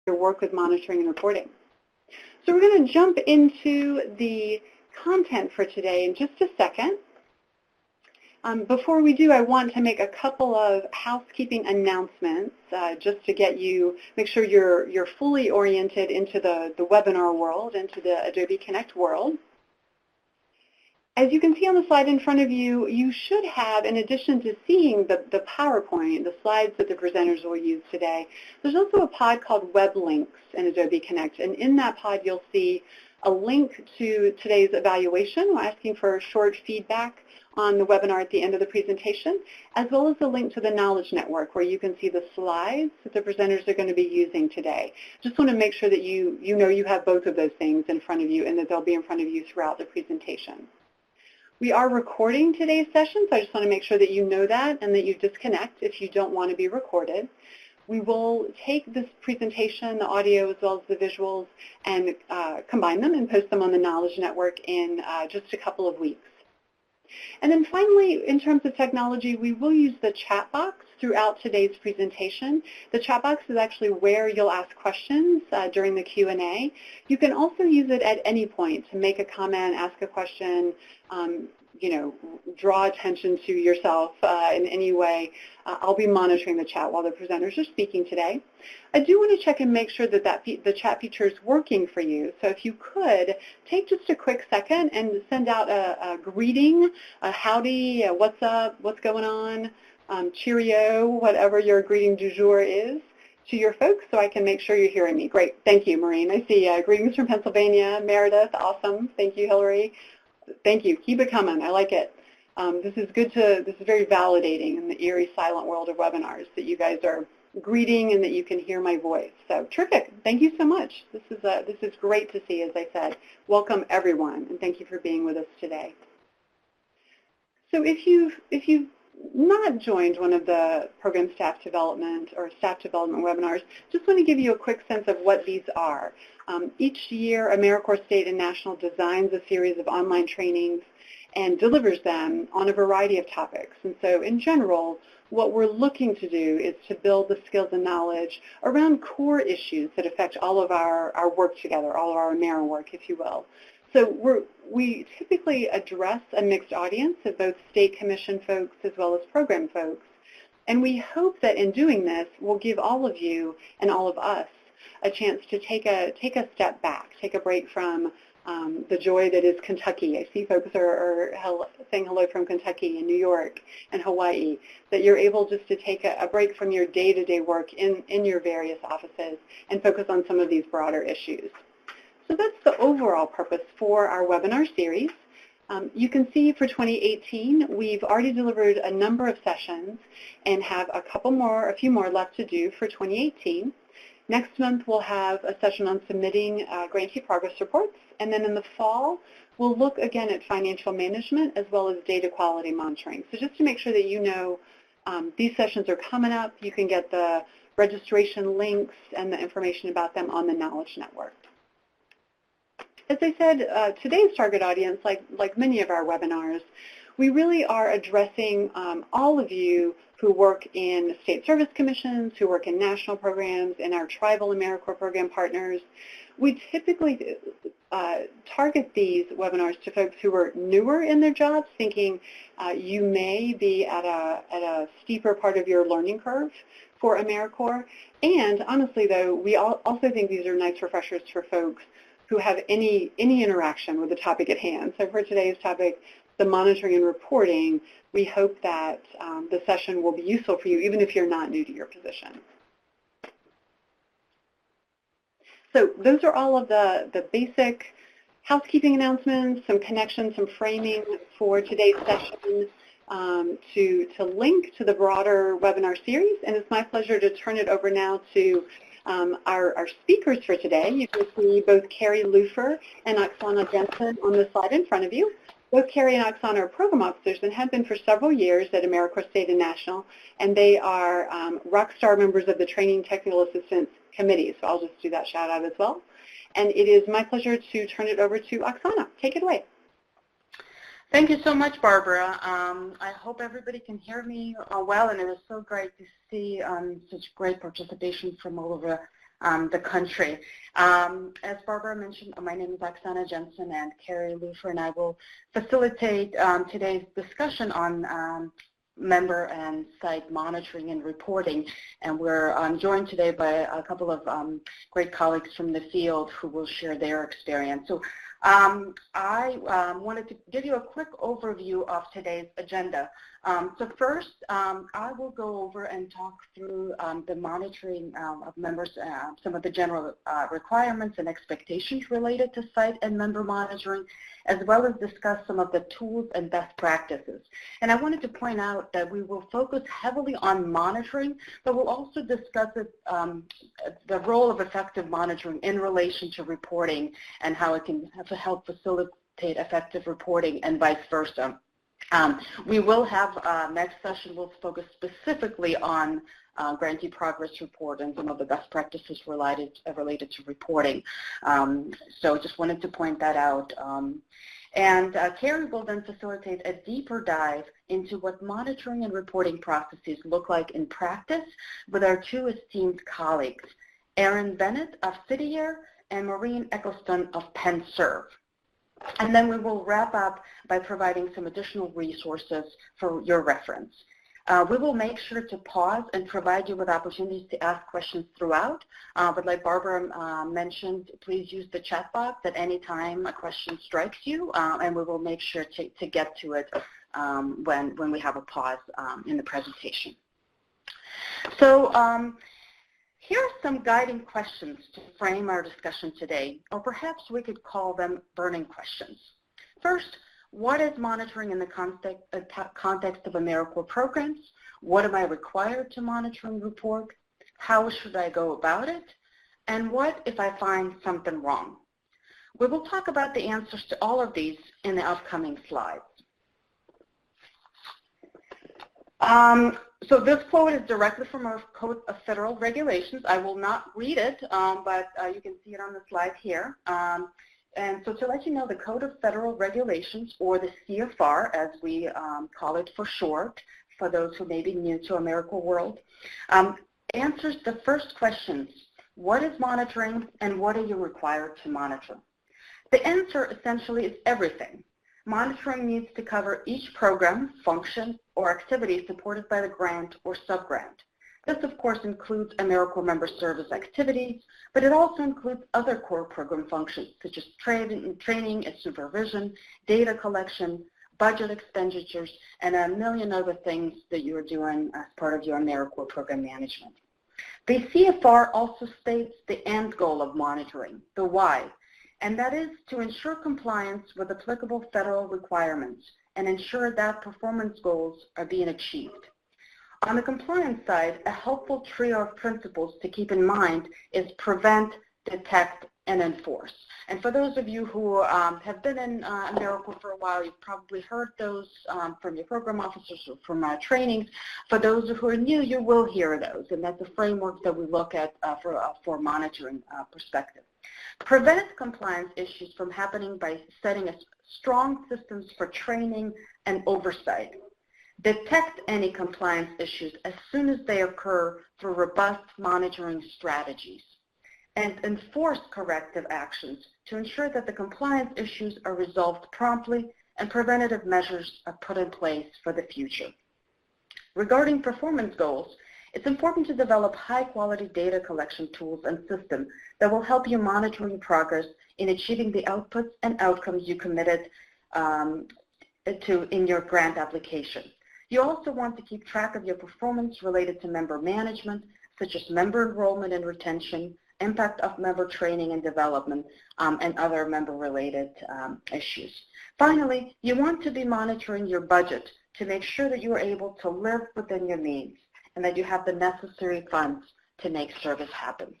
your work with monitoring and reporting. So we're going to jump into the content for today in just a second. Before we do, I want to make a couple of housekeeping announcements just to get you, make sure you're fully oriented into the webinar world, into the Adobe Connect world. As you can see on the slide in front of you, you should have, in addition to seeing the PowerPoint, the slides that the presenters will use today, there's also a pod called Web Links in Adobe Connect. And in that pod, you'll see a link to today's evaluation. We're asking for short feedback on the webinar at the end of the presentation, as well as a link to the Knowledge Network where you can see the slides that the presenters are going to be using today. Just want to make sure that you know you have both of those things in front of you and that they'll be in front of you throughout the presentation. We are recording today's session, so I just want to make sure that you know that and that you disconnect if you don't want to be recorded. We will take this presentation, the audio as well as the visuals, and combine them and post them on the Knowledge Network in just a couple of weeks. And then finally, in terms of technology, we will use the chat box throughout today's presentation. The chat box is actually where you'll ask questions during the Q&A. You can also use it at any point to make a comment, ask a question, draw attention to yourself in any way. I'll be monitoring the chat while the presenters are speaking today. I do want to check and make sure that the chat feature is working for you. So if you could, take just a quick second and send out a greeting, a howdy, a what's up, what's going on, cheerio, whatever your greeting du jour is, to your folks so I can make sure you're hearing me. Great. Thank you, Maureen. I see greetings from Pennsylvania. Meredith, awesome. Thank you, Hillary. Thank you. Keep it coming. I like it. This is very validating in the eerie, silent world of webinars that you guys are greeting and that you can hear my voice. So terrific. Thank you so much. This is great to see, as I said. Welcome, everyone, and thank you for being with us today. So if you've not joined one of the program staff development or staff development webinars, just want to give you a quick sense of what these are. Each year, AmeriCorps State and National designs a series of online trainings and delivers them on a variety of topics. And so in general, what we're looking to do is to build the skills and knowledge around core issues that affect all of our work together, all of our AmeriWork, if you will. So we typically address a mixed audience of both state commission folks as well as program folks. And we hope that in doing this, we'll give all of you and all of us a chance to take a step back, take a break from the joy that is Kentucky. I see folks are saying hello from Kentucky and New York and Hawaii, that you're able just to take a break from your day-to-day work in your various offices and focus on some of these broader issues. So that's the overall purpose for our webinar series. You can see for 2018, we've already delivered a number of sessions and have a few more left to do for 2018. Next month, we'll have a session on submitting grantee progress reports, and then in the fall, we'll look again at financial management as well as data quality monitoring. So just to make sure that you know these sessions are coming up, you can get the registration links and the information about them on the Knowledge Network. As I said, today's target audience, like many of our webinars, we really are addressing all of you who work in state service commissions, who work in national programs, and our tribal AmeriCorps program partners. We typically target these webinars to folks who are newer in their jobs, thinking you may be at a steeper part of your learning curve for AmeriCorps. And honestly, though, we also think these are nice refreshers for folks who have any interaction with the topic at hand. So for today's topic, the monitoring and reporting, we hope that the session will be useful for you, even if you're not new to your position. So those are all of the basic housekeeping announcements, some connections, some framing for today's session to link to the broader webinar series. And it's my pleasure to turn it over now to our speakers for today. You can see both Carrie Lufer and Oksana Jensen on the slide in front of you. Both Carrie and Oksana are program officers and have been for several years at AmeriCorps State and National, and they are rock star members of the Training Technical Assistance Committee, so I'll just do that shout out as well. And it is my pleasure to turn it over to Oksana. Take it away. Thank you so much, Barbara. I hope everybody can hear me well, and it was so great to see such great participation from all over the country. As Barbara mentioned, my name is Oksana Jensen, and Carrie Lufer and I will facilitate today's discussion on member and site monitoring and reporting. And we're joined today by a couple of great colleagues from the field who will share their experience. So I wanted to give you a quick overview of today's agenda. So first, I will go over and talk through the monitoring of members, some of the general requirements and expectations related to site and member monitoring, as well as discuss some of the tools and best practices. And I wanted to point out that we will focus heavily on monitoring, but we'll also discuss the role of effective monitoring in relation to reporting and how it can help facilitate effective reporting and vice versa. We will have next session will focus specifically on grantee progress report and some of the best practices related to reporting. So just wanted to point that out. And Carrie will then facilitate a deeper dive into what monitoring and reporting processes look like in practice with our two esteemed colleagues, Erin Bennett of CityYear and Maureen Eccleston of PennServe. And then we will wrap up by providing some additional resources for your reference. We will make sure to pause and provide you with opportunities to ask questions throughout. But like Barbara mentioned, please use the chat box at any time a question strikes you, and we will make sure to get to it when we have a pause in the presentation. So here are some guiding questions to frame our discussion today, or perhaps we could call them burning questions. First, what is monitoring in the context of AmeriCorps programs? What am I required to monitor and report? How should I go about it? And what if I find something wrong? We will talk about the answers to all of these in the upcoming slides. So this quote is directly from our Code of Federal Regulations. I will not read it, but you can see it on the slide here. And so to let you know, the Code of Federal Regulations, or the CFR, as we call it for short, for those who may be new to AmeriCorps world, answers the first questions: what is monitoring and what are you required to monitor? The answer essentially is everything. Monitoring needs to cover each program, function, or activity supported by the grant or subgrant. This, of course, includes AmeriCorps member service activities, but it also includes other core program functions, such as training and supervision, data collection, budget expenditures, and a million other things that you are doing as part of your AmeriCorps program management. The CFR also states the end goal of monitoring, the why, and that is to ensure compliance with applicable federal requirements and ensure that performance goals are being achieved. On the compliance side, a helpful trio of principles to keep in mind is prevent, detect, and enforce. And for those of you who have been in AmeriCorps for a while, you've probably heard those from your program officers or from our trainings. For those who are new, you will hear those, and that's a framework that we look at for monitoring perspective. Prevent compliance issues from happening by setting strong systems for training and oversight. Detect any compliance issues as soon as they occur through robust monitoring strategies. And enforce corrective actions to ensure that the compliance issues are resolved promptly and preventative measures are put in place for the future. Regarding performance goals, it's important to develop high-quality data collection tools and systems that will help you monitor your progress in achieving the outputs and outcomes you committed to in your grant application. You also want to keep track of your performance related to member management, such as member enrollment and retention, impact of member training and development, and other member-related issues. Finally, you want to be monitoring your budget to make sure that you are able to live within your means and that you have the necessary funds to make service happen.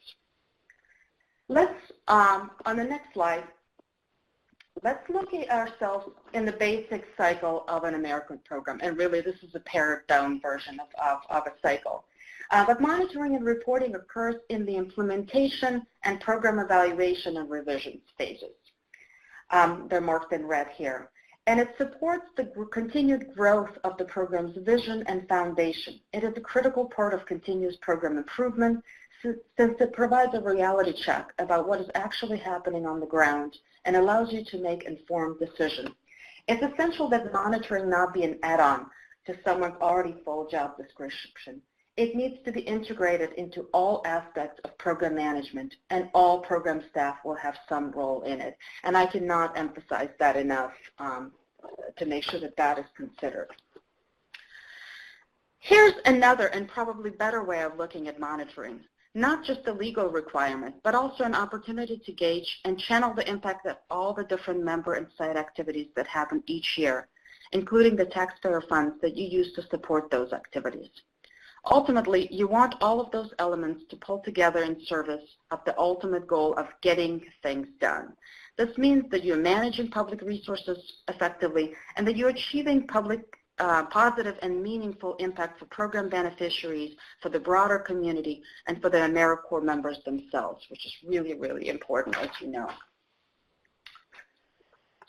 Let's, on the next slide, let's look at ourselves in the basic cycle of an AmeriCorps program. And really, this is a pared-down version of a cycle. But monitoring and reporting occurs in the implementation and program evaluation and revision phases. They're marked in red here. And it supports the continued growth of the program's vision and foundation. It is a critical part of continuous program improvement, since it provides a reality check about what is actually happening on the ground and allows you to make informed decisions. It's essential that monitoring not be an add-on to someone's already full job description. It needs to be integrated into all aspects of program management, and all program staff will have some role in it. And I cannot emphasize that enough to make sure that that is considered. Here's another and probably better way of looking at monitoring. Not just a legal requirement, but also an opportunity to gauge and channel the impact of all the different member and site activities that happen each year, including the taxpayer funds that you use to support those activities. Ultimately, you want all of those elements to pull together in service of the ultimate goal of getting things done. This means that you're managing public resources effectively and that you're achieving positive and meaningful impact for program beneficiaries, for the broader community, and for the AmeriCorps members themselves, which is really, really important, as you know.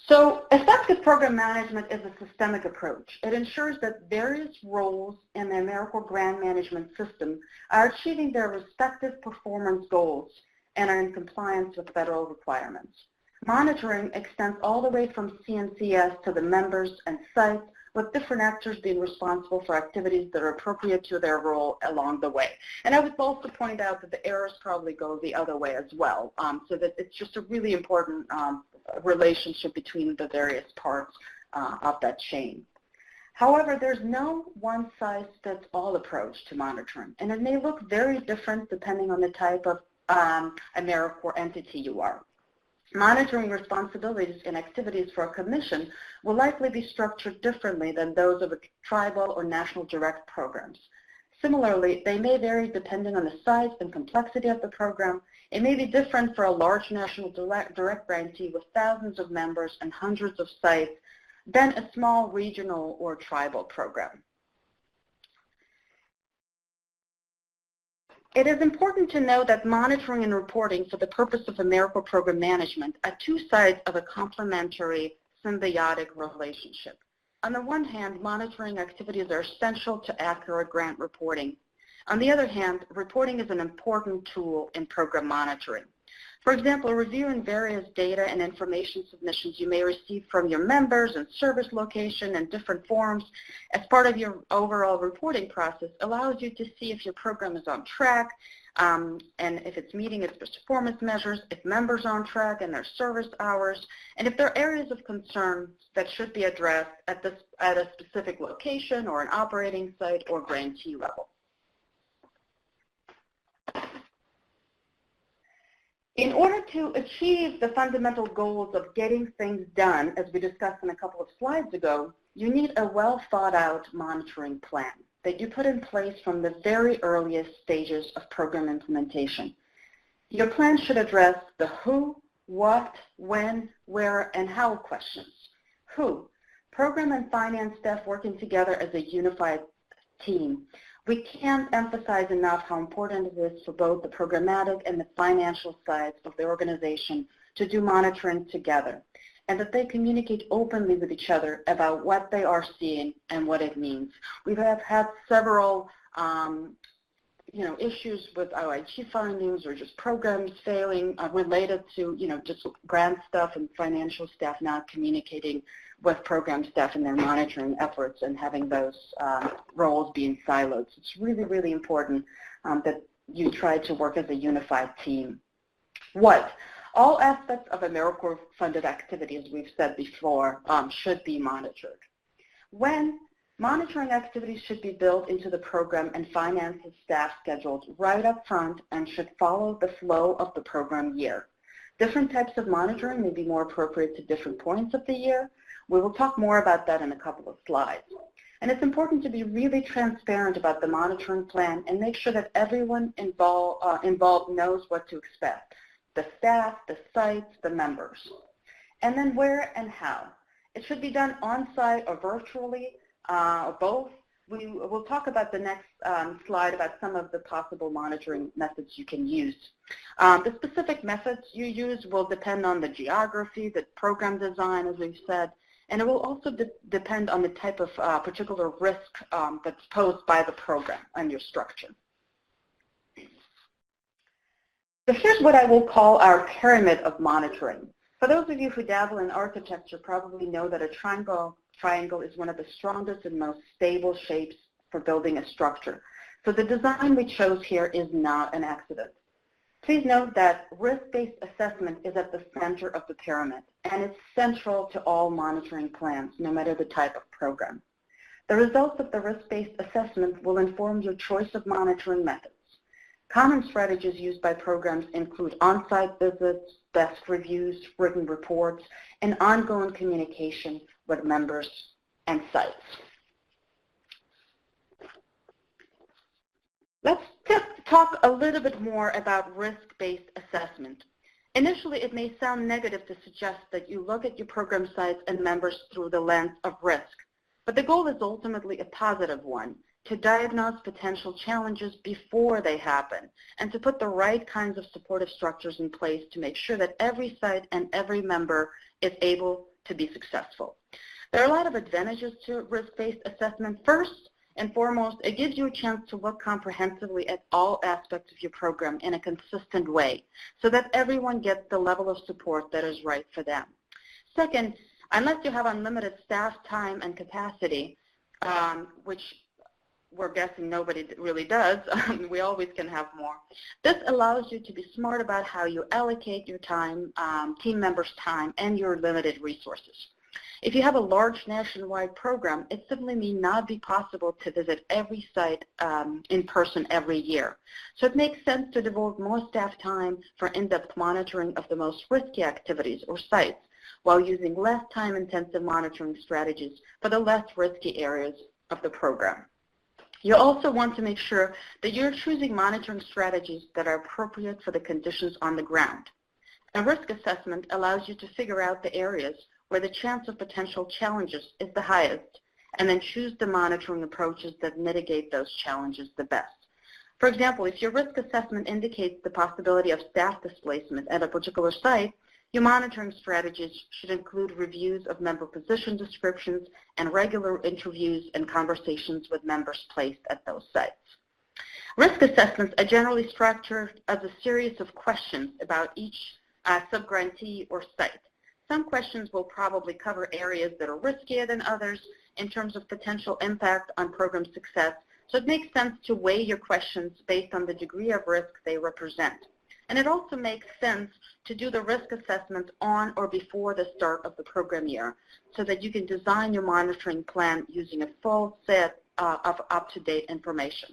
So effective program management is a systemic approach. It ensures that various roles in the AmeriCorps grant management system are achieving their respective performance goals and are in compliance with federal requirements. Monitoring extends all the way from CNCS to the members and sites, with different actors being responsible for activities that are appropriate to their role along the way. And I would also point out that the errors probably go the other way as well, so that it's just a really important relationship between the various parts of that chain. However, there's no one-size-fits-all approach to monitoring, and it may look very different depending on the type of AmeriCorps entity you are. Monitoring responsibilities and activities for a commission will likely be structured differently than those of a tribal or national direct programs. Similarly, they may vary depending on the size and complexity of the program. It may be different for a large national direct grantee with thousands of members and hundreds of sites than a small regional or tribal program. It is important to know that monitoring and reporting for the purpose of AmeriCorps program management are two sides of a complementary symbiotic relationship. On the one hand, monitoring activities are essential to accurate grant reporting. On the other hand, reporting is an important tool in program monitoring. For example, reviewing various data and information submissions you may receive from your members and service location and different forms as part of your overall reporting process allows you to see if your program is on track and if it's meeting its performance measures, if members are on track and their service hours, and if there are areas of concern that should be addressed at a specific location or an operating site or grantee level. In order to achieve the fundamental goals of getting things done, as we discussed in a couple of slides ago, you need a well-thought-out monitoring plan that you put in place from the very earliest stages of program implementation. Your plan should address the who, what, when, where, and how questions. Who? Program and finance staff working together as a unified team. We can't emphasize enough how important it is for both the programmatic and the financial sides of the organization to do monitoring together, and that they communicate openly with each other about what they are seeing and what it means. We have had several issues with OIG findings or just programs failing related to, just grant stuff and financial staff not communicating with program staff in their monitoring efforts and having those roles being siloed. So it's really, really important that you try to work as a unified team. What? All aspects of AmeriCorps funded activity, as we've said before, should be monitored. When? Monitoring activities should be built into the program and finances staff schedules right up front and should follow the flow of the program year. Different types of monitoring may be more appropriate to different points of the year. We will talk more about that in a couple of slides. And it's important to be really transparent about the monitoring plan and make sure that everyone involved knows what to expect, the staff, the sites, the members. And then where and how. It should be done on-site or virtually, or both. We'll talk about the next slide about some of the possible monitoring methods you can use. The specific methods you use will depend on the geography, the program design, as we've said, and it will also depend on the type of particular risk that's posed by the program and your structure. So here's what I will call our pyramid of monitoring. For those of you who dabble in architecture probably know that a triangle is one of the strongest and most stable shapes for building a structure. So the design we chose here is not an accident. Please note that risk-based assessment is at the center of the pyramid, and it's central to all monitoring plans, no matter the type of program. The results of the risk-based assessment will inform your choice of monitoring methods. Common strategies used by programs include on-site visits, desk reviews, written reports, and ongoing communication with members and sites. Let's just talk a little bit more about risk-based assessment. Initially, it may sound negative to suggest that you look at your program sites and members through the lens of risk, but the goal is ultimately a positive one, to diagnose potential challenges before they happen, and to put the right kinds of supportive structures in place to make sure that every site and every member is able to be successful. There are a lot of advantages to risk-based assessment. First and foremost, it gives you a chance to look comprehensively at all aspects of your program in a consistent way so that everyone gets the level of support that is right for them. Second, unless you have unlimited staff time and capacity, which we're guessing nobody really does, we always can have more. This allows you to be smart about how you allocate your time, team members' time, and your limited resources. If you have a large nationwide program, it simply may not be possible to visit every site in person every year. So it makes sense to devote more staff time for in-depth monitoring of the most risky activities or sites, while using less time-intensive monitoring strategies for the less risky areas of the program. You also want to make sure that you're choosing monitoring strategies that are appropriate for the conditions on the ground. A risk assessment allows you to figure out the areas where the chance of potential challenges is the highest, and then choose the monitoring approaches that mitigate those challenges the best. For example, if your risk assessment indicates the possibility of staff displacement at a particular site, your monitoring strategies should include reviews of member position descriptions and regular interviews and conversations with members placed at those sites. Risk assessments are generally structured as a series of questions about each subgrantee or site. Some questions will probably cover areas that are riskier than others in terms of potential impact on program success, so it makes sense to weigh your questions based on the degree of risk they represent. And it also makes sense to do the risk assessment on or before the start of the program year so that you can design your monitoring plan using a full set of up-to-date information.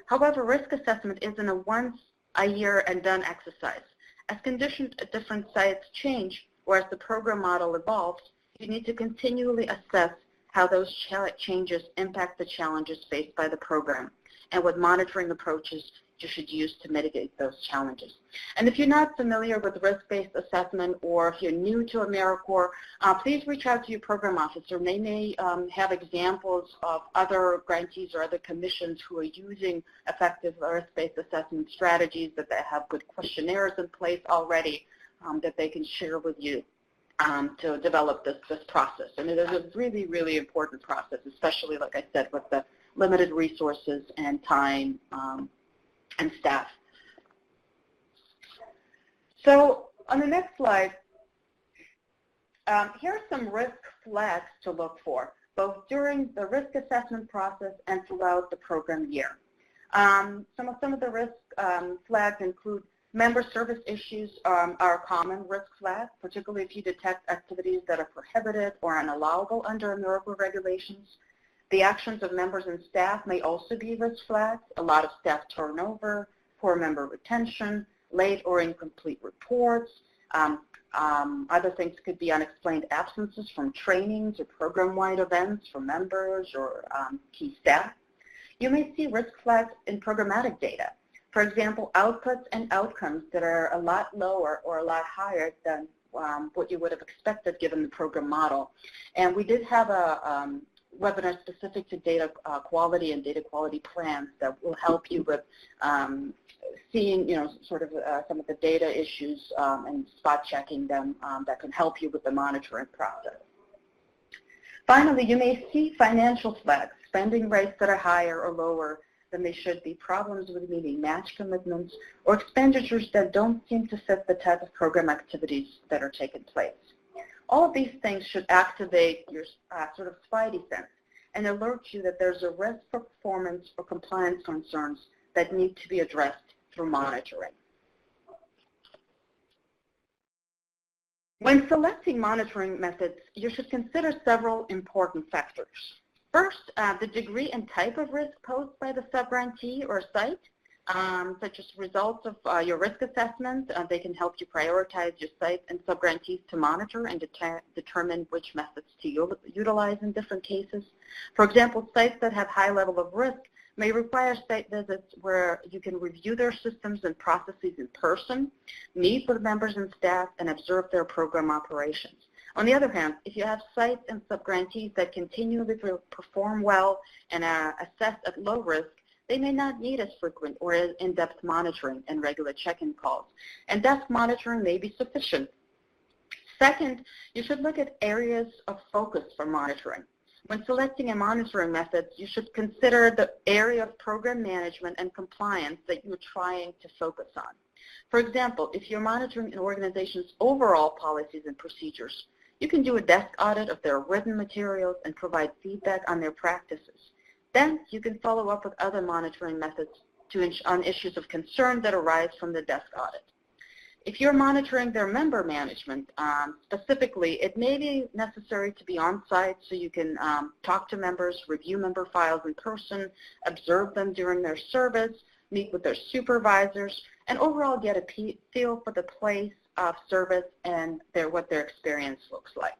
However, risk assessment isn't a once-a-year-and-done exercise. As conditions at different sites change, or as the program model evolves, you need to continually assess how those changes impact the challenges faced by the program and what monitoring approaches you should use to mitigate those challenges. And if you're not familiar with risk-based assessment, or if you're new to AmeriCorps, please reach out to your program officer. They may have examples of other grantees or other commissions who are using effective risk-based assessment strategies, that they have good questionnaires in place already that they can share with you to develop this process. And it is a really, really important process, especially, like I said, with the limited resources and time and staff. So on the next slide, here are some risk flags to look for, both during the risk assessment process and throughout the program year. Some of the risk flags include member service issues are a common risk flag, particularly if you detect activities that are prohibited or unallowable under AmeriCorps regulations. The actions of members and staff may also be risk flags. A lot of staff turnover, poor member retention, late or incomplete reports. Other things could be unexplained absences from trainings or program-wide events for members or key staff. You may see risk flags in programmatic data. For example, outputs and outcomes that are a lot lower or a lot higher than what you would have expected given the program model. And we did have a webinar specific to data quality and data quality plans that will help you with seeing, sort of some of the data issues and spot checking them that can help you with the monitoring process. Finally, you may see financial flags, spending rates that are higher or lower than they should be, problems with meeting match commitments, or expenditures that don't seem to fit the type of program activities that are taking place. All of these things should activate your sort of spidey sense and alert you that there's a risk for performance or compliance concerns that need to be addressed through monitoring. When selecting monitoring methods, you should consider several important factors. First, the degree and type of risk posed by the subgrantee or site, such as results of your risk assessment. They can help you prioritize your site and subgrantees to monitor and determine which methods to utilize in different cases. For example, sites that have high level of risk may require site visits where you can review their systems and processes in person, meet with members and staff, and observe their program operations. On the other hand, if you have sites and subgrantees that continually perform well and are assessed at low risk, they may not need as frequent or as in-depth monitoring and regular check-in calls, and desk monitoring may be sufficient. Second, you should look at areas of focus for monitoring. When selecting a monitoring method, you should consider the area of program management and compliance that you're trying to focus on. For example, if you're monitoring an organization's overall policies and procedures, you can do a desk audit of their written materials and provide feedback on their practices. Then you can follow up with other monitoring methods on issues of concern that arise from the desk audit. If you're monitoring their member management, specifically, it may be necessary to be on site so you can talk to members, review member files in person, observe them during their service, meet with their supervisors, and overall get a feel for the place of service and what their experience looks like.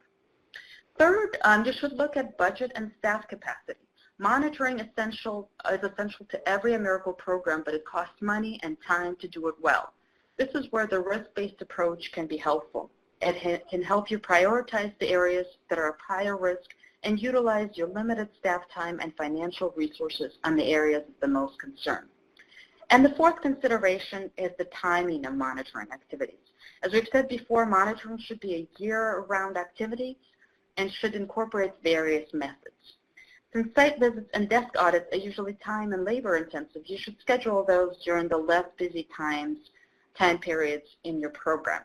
Third, you should look at budget and staff capacity. Monitoring is essential to every AmeriCorps program, but it costs money and time to do it well. This is where the risk-based approach can be helpful. It can help you prioritize the areas that are of higher risk and utilize your limited staff time and financial resources on the areas of the most concern. And the fourth consideration is the timing of monitoring activities. As we've said before, monitoring should be a year-round activity and should incorporate various methods. Since site visits and desk audits are usually time and labor intensive, you should schedule those during the less busy time periods in your program.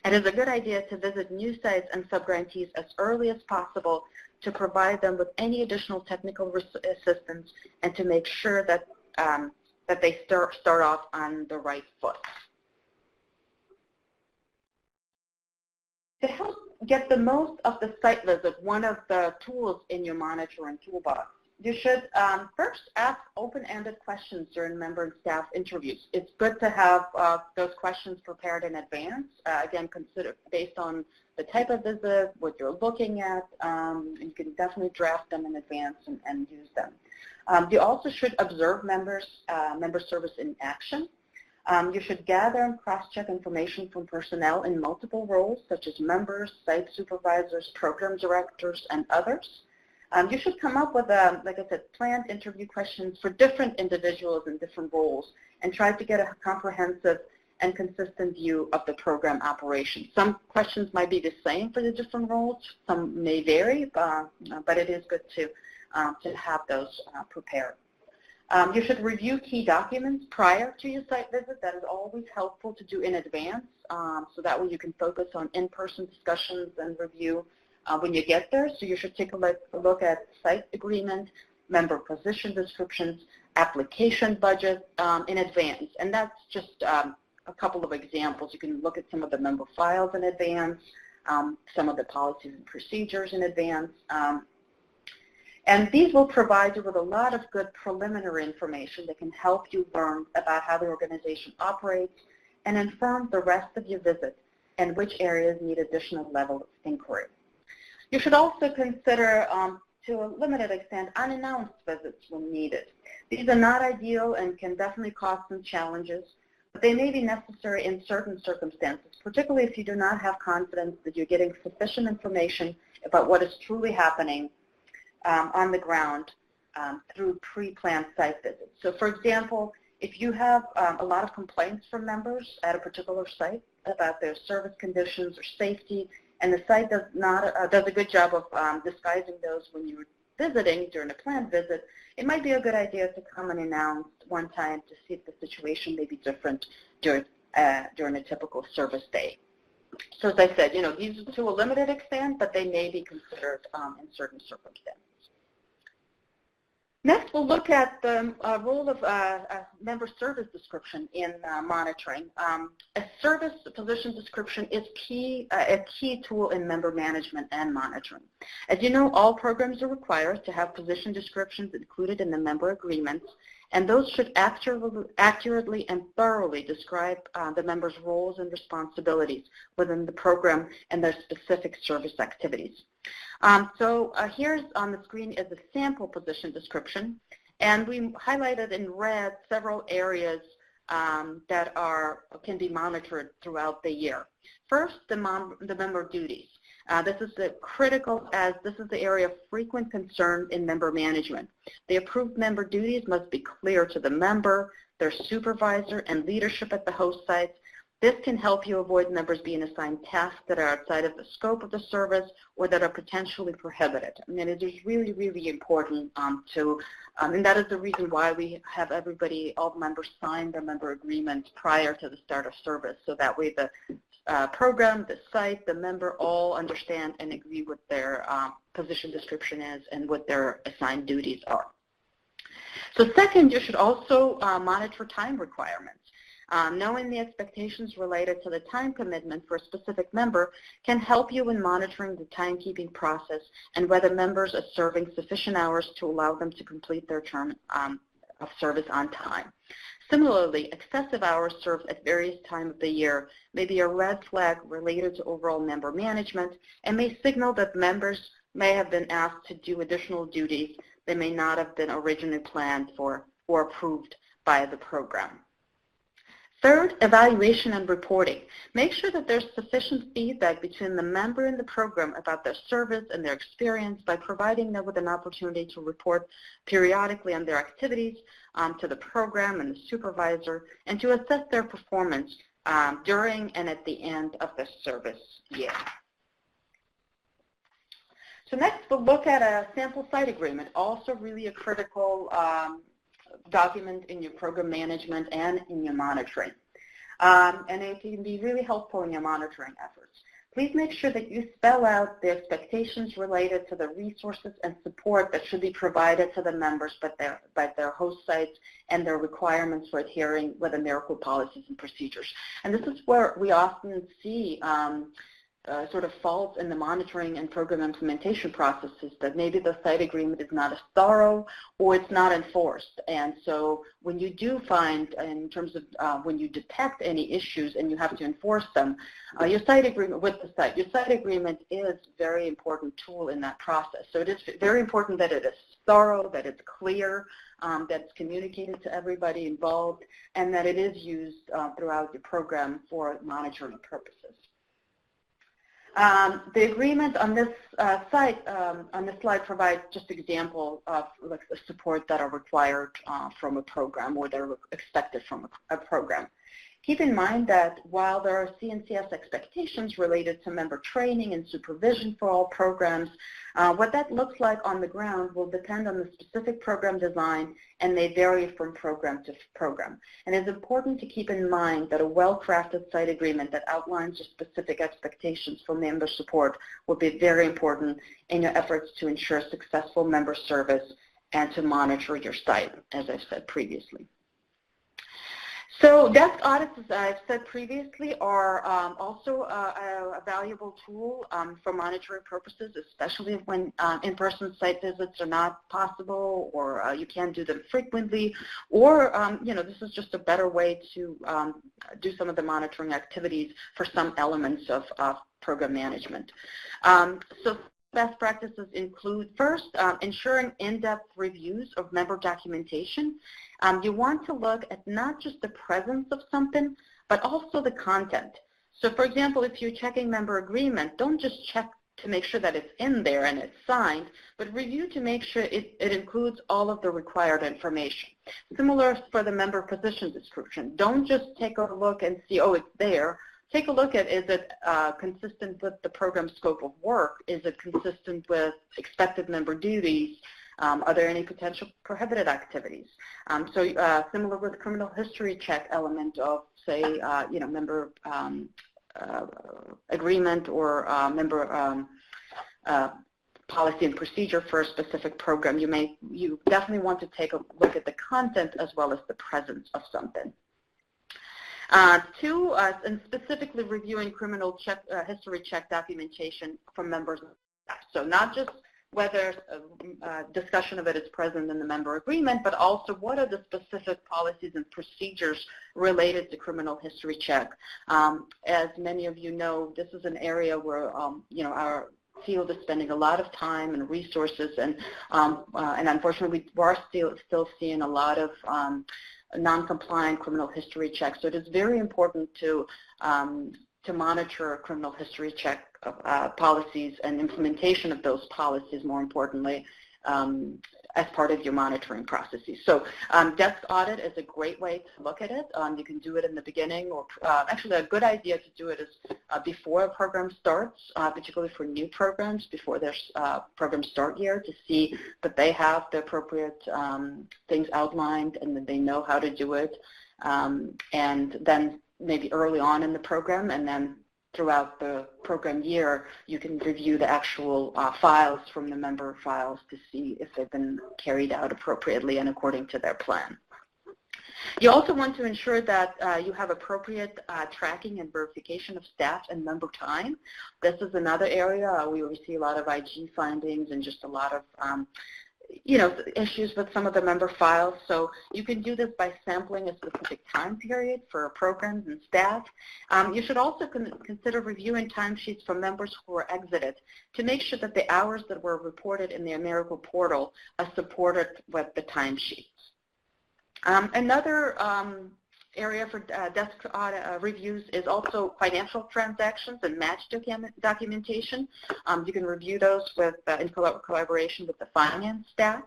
It is a good idea to visit new sites and subgrantees as early as possible to provide them with any additional technical assistance and to make sure that, that they start off on the right foot. To help get the most of the site visit, one of the tools in your monitoring toolbox, you should first ask open-ended questions during member and staff interviews. It's good to have those questions prepared in advance. Again, consider based on the type of visit, what you're looking at. You can definitely draft them in advance and use them. You also should observe member service in action. You should gather and cross-check information from personnel in multiple roles, such as members, site supervisors, program directors, and others. You should come up with, like I said, planned interview questions for different individuals in different roles and try to get a comprehensive and consistent view of the program operation. Some questions might be the same for the different roles. Some may vary, but it is good to have those prepared. You should review key documents prior to your site visit. That is always helpful to do in advance, so that way you can focus on in-person discussions and review when you get there. So you should take a look at site agreement, member position descriptions, application budget in advance. And that's just a couple of examples. You can look at some of the member files in advance, some of the policies and procedures in advance. And these will provide you with a lot of good preliminary information that can help you learn about how the organization operates and inform the rest of your visit and which areas need additional level of inquiry. You should also consider, to a limited extent, unannounced visits when needed. These are not ideal and can definitely cause some challenges, but they may be necessary in certain circumstances, particularly if you do not have confidence that you're getting sufficient information about what is truly happening on the ground through pre-planned site visits. So for example, if you have a lot of complaints from members at a particular site about their service conditions or safety, and the site does a good job of disguising those when you visiting during a planned visit, it might be a good idea to come and announce one time to see if the situation may be different during a typical service day. So as I said, these are to a limited extent, but they may be considered in certain circumstances. Next, we'll look at the role of a member service description in monitoring. A service position description is a key tool in member management and monitoring. As you know, all programs are required to have position descriptions included in the member agreements, and those should accurately and thoroughly describe the member's roles and responsibilities within the program and their specific service activities. Here's on the screen is a sample position description, and we highlighted in red several areas that can be monitored throughout the year. First, the member duties. This is critical as this is the area of frequent concern in member management. The approved member duties must be clear to the member, their supervisor, and leadership at the host sites. This can help you avoid members being assigned tasks that are outside of the scope of the service or that are potentially prohibited. And it is really, really important and that is the reason why we have all the members sign their member agreements prior to the start of service, so that way the program, the site, the member all understand and agree what their position description is and what their assigned duties are. So second, you should also monitor time requirements. Knowing the expectations related to the time commitment for a specific member can help you in monitoring the timekeeping process and whether members are serving sufficient hours to allow them to complete their term of service on time. Similarly, excessive hours served at various times of the year may be a red flag related to overall member management and may signal that members may have been asked to do additional duties that may not have been originally planned for or approved by the program. Third, evaluation and reporting. Make sure that there's sufficient feedback between the member and the program about their service and their experience by providing them with an opportunity to report periodically on their activities to the program and the supervisor, and to assess their performance during and at the end of the service year. So next, we'll look at a sample site agreement, also really a critical document in your program management and in your monitoring. And it can be really helpful in your monitoring efforts. Please make sure that you spell out the expectations related to the resources and support that should be provided to the members by their host sites and their requirements for adhering with AmeriCorps policies and procedures. And this is where we often see sort of faults in the monitoring and program implementation processes, that maybe the site agreement is not as thorough or it's not enforced. And so when you do find, in terms of when you detect any issues and you have to enforce them, your site agreement with the site, your site agreement is a very important tool in that process. So it is very important that it is thorough, that it's clear, that it's communicated to everybody involved, and that it is used throughout the program for monitoring purposes. The agreement on this on this slide provides just examples of the support that are required from a program or that are expected from a program. Keep in mind that while there are CNCS expectations related to member training and supervision for all programs, what that looks like on the ground will depend on the specific program design and may vary from program to program. And it's important to keep in mind that a well-crafted site agreement that outlines the specific expectations for member support will be very important in your efforts to ensure successful member service and to monitor your site, as I've said previously. So desk audits, as I've said previously, are also a valuable tool for monitoring purposes, especially when in-person site visits are not possible, or you can't do them frequently, or this is just a better way to do some of the monitoring activities for some elements of program management. So best practices include, first, ensuring in-depth reviews of member documentation. You want to look at not just the presence of something, but also the content. So for example, if you're checking member agreement, don't just check to make sure that it's in there and it's signed, but review to make sure it includes all of the required information. Similar for the member position description. Don't just take a look and see, oh, it's there, take a look at, is it consistent with the program scope of work? Is it consistent with expected member duties? Are there any potential prohibited activities? Similar with the criminal history check element of, say, member agreement or member policy and procedure for a specific program, you definitely want to take a look at the content as well as the presence of something. Two, and specifically reviewing criminal history check documentation from members of staff. So not just whether discussion of it is present in the member agreement, but also what are the specific policies and procedures related to criminal history check. As many of you know, this is an area where our field is spending a lot of time and resources, and unfortunately we are still seeing a lot of non-compliant criminal history checks. So it is very important to monitor criminal history check policies and implementation of those policies, more importantly, as part of your monitoring processes. So desk audit is a great way to look at it. You can do it in the beginning, or actually a good idea to do it is before a program starts, particularly for new programs, before their program start year, to see that they have the appropriate things outlined and that they know how to do it. And then maybe early on in the program, and then throughout the program year, you can review the actual files from the member files to see if they've been carried out appropriately and according to their plan. You also want to ensure that you have appropriate tracking and verification of staff and member time. This is another area where we see a lot of IG findings and just a lot of issues with some of the member files. So you can do this by sampling a specific time period for programs and staff. You should also consider reviewing timesheets from members who were exited to make sure that the hours that were reported in the AmeriCorps portal are supported with the timesheets. Another area for desk audit reviews is also financial transactions and match documentation. You can review those with in collaboration with the finance staff.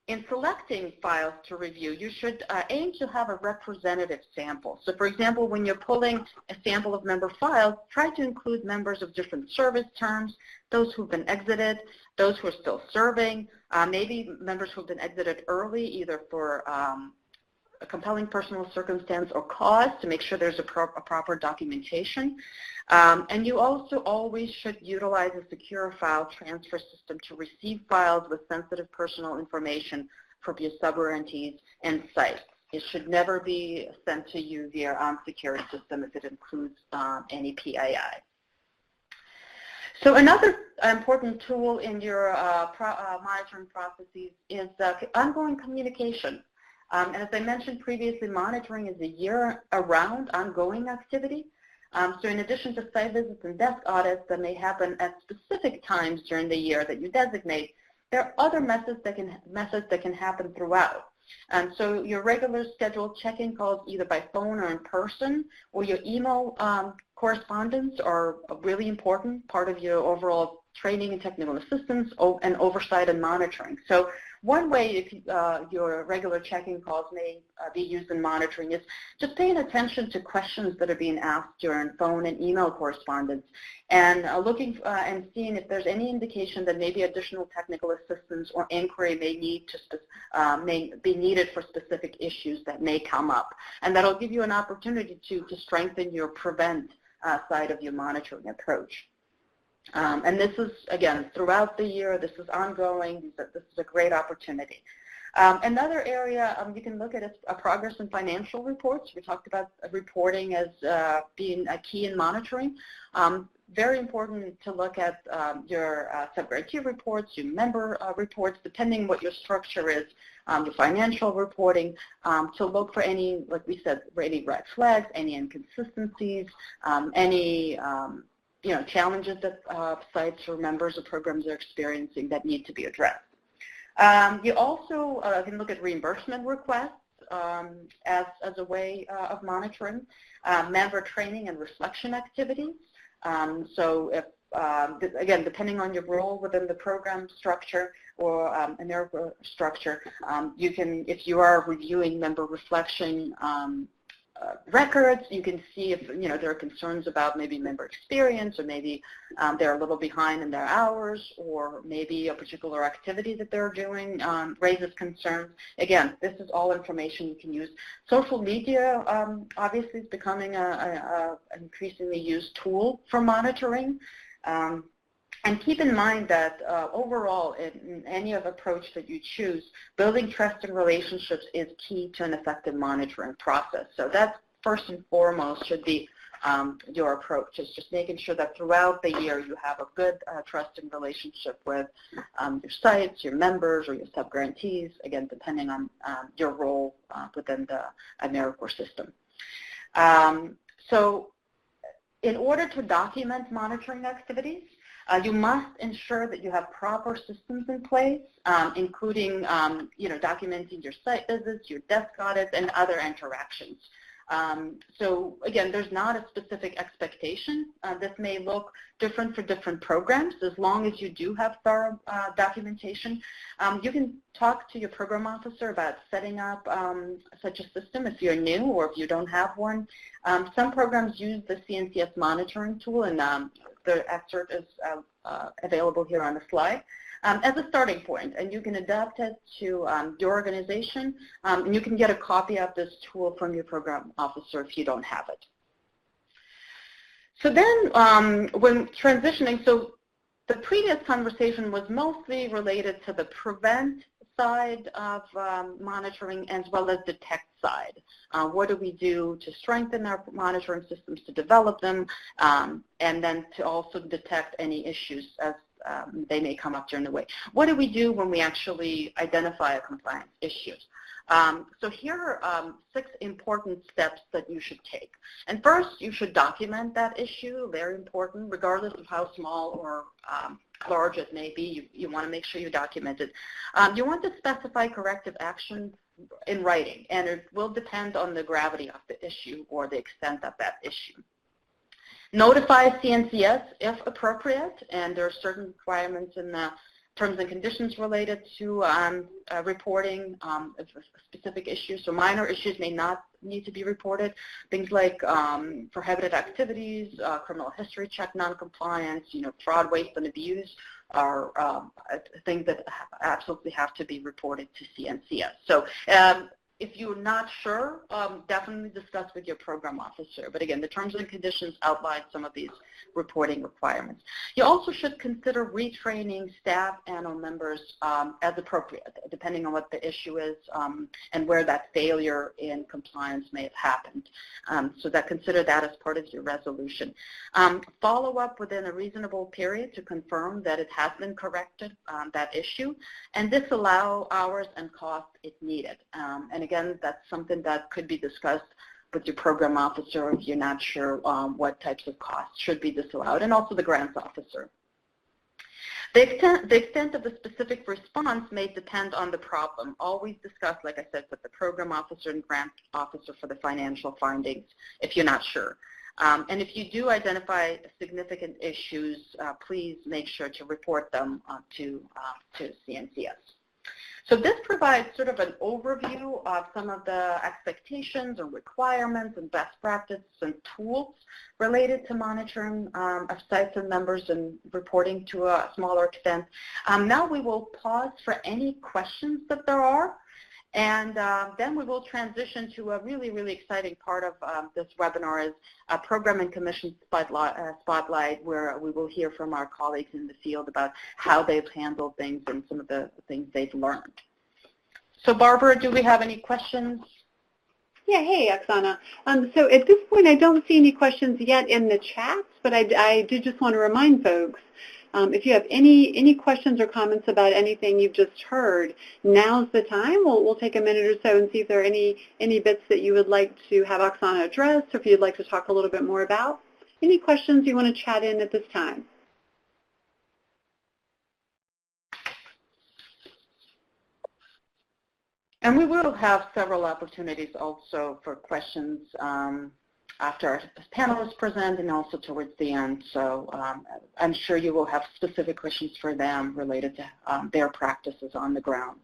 In selecting files to review, you should aim to have a representative sample. So for example, when you're pulling a sample of member files, try to include members of different service terms, those who've been exited, those who are still serving, maybe members who've been exited early, either for a compelling personal circumstance or cause, to make sure there's a proper documentation. And you also always should utilize a secure file transfer system to receive files with sensitive personal information from your sub-grantees and sites. It should never be sent to you via unsecure system if it includes any PII. So another important tool in your monitoring processes is ongoing communication. And as I mentioned previously, monitoring is a year-round ongoing activity. So in addition to site visits and desk audits that may happen at specific times during the year that you designate, there are other methods that can happen throughout. And so your regular scheduled check-in calls either by phone or in person, or your email correspondence are a really important part of your overall training and technical assistance and oversight and monitoring. So one way if your regular check-in calls may be used in monitoring is just paying attention to questions that are being asked during phone and email correspondence, and looking and seeing if there's any indication that maybe additional technical assistance or inquiry may be needed for specific issues that may come up. And that'll give you an opportunity to strengthen your prevent side of your monitoring approach. And this is, again, throughout the year, this is ongoing, this is a great opportunity. Another area you can look at is progress in financial reports. We talked about reporting as being a key in monitoring. Very important to look at your sub-grantee reports, your member reports, depending what your structure is, your financial reporting, to look for any, like we said, any red flags, any inconsistencies, any challenges that sites or members of programs are experiencing that need to be addressed. You also can look at reimbursement requests as a way of monitoring, member training and reflection activities. So if, again, depending on your role within the program structure or AmeriCorps structure, you can, if you are reviewing member reflection records. You can see if there are concerns about maybe member experience, or maybe they're a little behind in their hours, or maybe a particular activity that they're doing raises concerns. Again, this is all information you can use. Social media obviously is becoming an increasingly used tool for monitoring. And keep in mind that overall, in any of approach that you choose, building trust and relationships is key to an effective monitoring process. So that's first and foremost should be your approach, is just making sure that throughout the year you have a good trusting relationship with your sites, your members, or your sub-grantees, again, depending on your role within the AmeriCorps system. So in order to document monitoring activities, you must ensure that you have proper systems in place, including, documenting your site visits, your desk audits, and other interactions. So again, there's not a specific expectation. This may look different for different programs. As long as you do have thorough documentation, you can talk to your program officer about setting up such a system if you're new or if you don't have one. Some programs use the CNCS monitoring tool, and the excerpt is available here on the slide, as a starting point, and you can adapt it to your organization, and you can get a copy of this tool from your program officer if you don't have it. So then when transitioning, so the previous conversation was mostly related to the prevent side of monitoring as well as detect side. What do we do to strengthen our monitoring systems, to develop them, and then to also detect any issues as they may come up during the way. What do we do when we actually identify a compliance issue? So here are 6 important steps that you should take. And first, you should document that issue, very important, regardless of how small or large it may be. You want to make sure you document it. You want to specify corrective action in writing, and it will depend on the gravity of the issue or the extent of that issue. Notify CNCS if appropriate, and there are certain requirements in the terms and conditions related to reporting of specific issues. So minor issues may not need to be reported. Things like prohibited activities, criminal history check noncompliance, fraud, waste, and abuse are things that absolutely have to be reported to CNCS. So if you're not sure, definitely discuss with your program officer. But again, the terms and conditions outline some of these reporting requirements. You also should consider retraining staff and or members as appropriate, depending on what the issue is and where that failure in compliance may have happened. So that consider that as part of your resolution. Follow up within a reasonable period to confirm that it has been corrected, that issue, and disallow hours and costs if needed. And again, that's something that could be discussed with your program officer if you're not sure what types of costs should be disallowed, and also the grants officer. The extent of the specific response may depend on the problem. Always discuss, like I said, with the program officer and grant officer for the financial findings if you're not sure. And if you do identify significant issues, please make sure to report them to CNCS. So this provides sort of an overview of some of the expectations and requirements and best practices and tools related to monitoring of sites and members and reporting to a smaller extent. Now we will pause for any questions that there are, and then we will transition to a really, really exciting part of this webinar is a program and commission spotlight, where we will hear from our colleagues in the field about how they've handled things and some of the things they've learned. So Barbara, do we have any questions? Yeah, hey, Oksana. So at this point, I don't see any questions yet in the chats, but I do just want to remind folks, if you have any questions or comments about anything you've just heard, now's the time. We'll take a minute or so and see if there are any bits that you would like to have Oksana address, or if you'd like to talk a little bit more about. Any questions you want to chat in at this time? And we will have several opportunities also for questions after our panelists present and also towards the end. So I'm sure you will have specific questions for them related to their practices on the ground.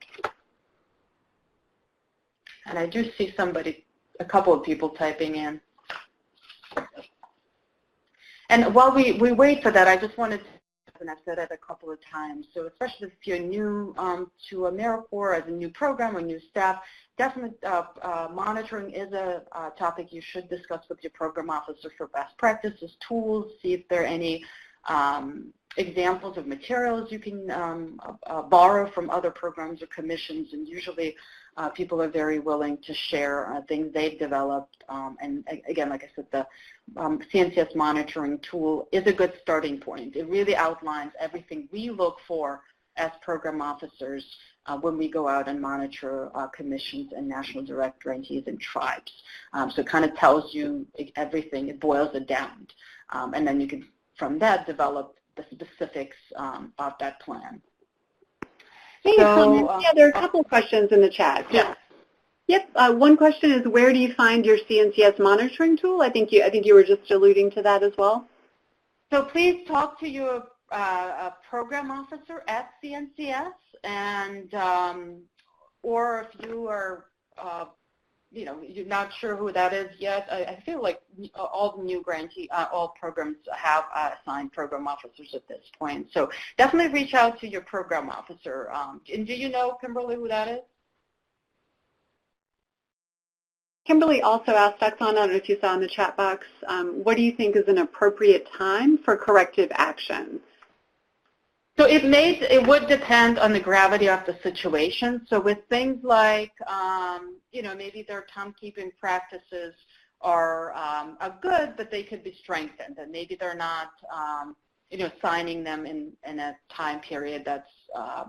And I do see somebody a couple of people typing in. And while we wait for that, I just wanted to, and I've said it a couple of times, so especially if you're new to AmeriCorps as a new program or new staff, definitely monitoring is a topic you should discuss with your program officer for best practices, tools, see if there are any examples of materials you can borrow from other programs or commissions, and usually people are very willing to share things they've developed. And again, like I said, the CNCS monitoring tool is a good starting point. It really outlines everything we look for as program officers when we go out and monitor commissions and national direct grantees and tribes. So it kind of tells you everything, it boils it down. And then you can, from that, develop the specifics of that plan. Hey, so, yeah, there are a couple of questions in the chat. Yeah. Yep. One question is, where do you find your CNCS monitoring tool? I think you were just alluding to that as well. So please talk to your program officer at CNCS, and or if you are you're not sure who that is yet, I feel like all the new grantee, all programs have assigned program officers at this point. So definitely reach out to your program officer. And do you know, Kimberly, who that is? Kimberly also asked Oksana, I don't know if you saw in the chat box, what do you think is an appropriate time for corrective action? So it would depend on the gravity of the situation. So with things like, maybe their timekeeping practices are good, but they could be strengthened, and maybe they're not, signing them in a time period that's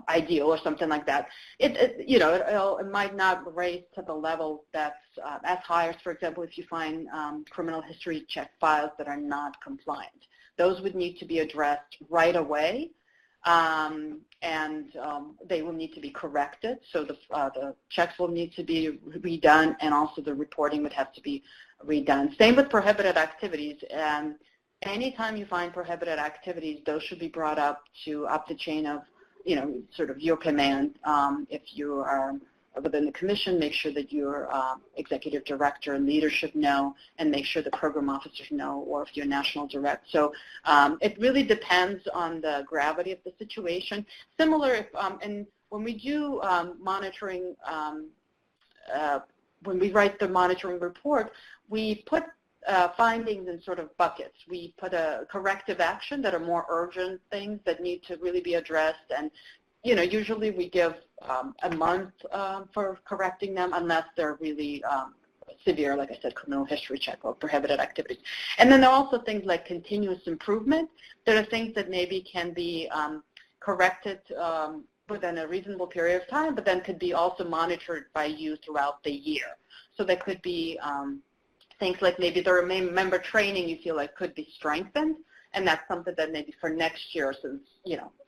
ideal or something like that. It might not raise to the level that's as high as, for example, if you find criminal history check files that are not compliant. Those would need to be addressed right away. They will need to be corrected, so the checks will need to be redone, and also the reporting would have to be redone. Same with prohibited activities. Anytime you find prohibited activities, those should be brought up the chain of, sort of your command. If you are within the commission, make sure that your executive director and leadership know, and make sure the program officers know, or if you're national direct. So it really depends on the gravity of the situation. Similar if, and when we do monitoring, when we write the monitoring report, we put findings in sort of buckets. We put a corrective action that are more urgent things that need to really be addressed, and usually we give a month for correcting them, unless they're really severe, like I said, criminal history check or prohibited activities. And then there are also things like continuous improvement. There are things that maybe can be corrected within a reasonable period of time, but then could be also monitored by you throughout the year. So there could be things like maybe there are member training you feel like could be strengthened, and that's something that maybe for next year, since,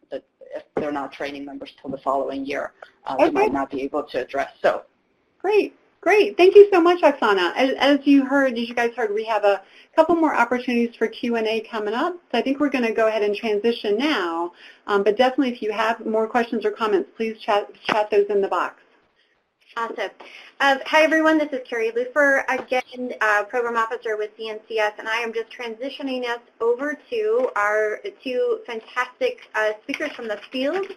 that if they're not training members till the following year, they might not be able to address. So, great. Thank you so much, Oksana. As you guys heard, we have a couple more opportunities for Q&A coming up. So I think we're going to go ahead and transition now. But definitely, if you have more questions or comments, please chat those in the box. Awesome. Hi, everyone. This is Carrie Lufer, again, Program Officer with CNCS, and I am just transitioning us over to our two fantastic speakers from the field.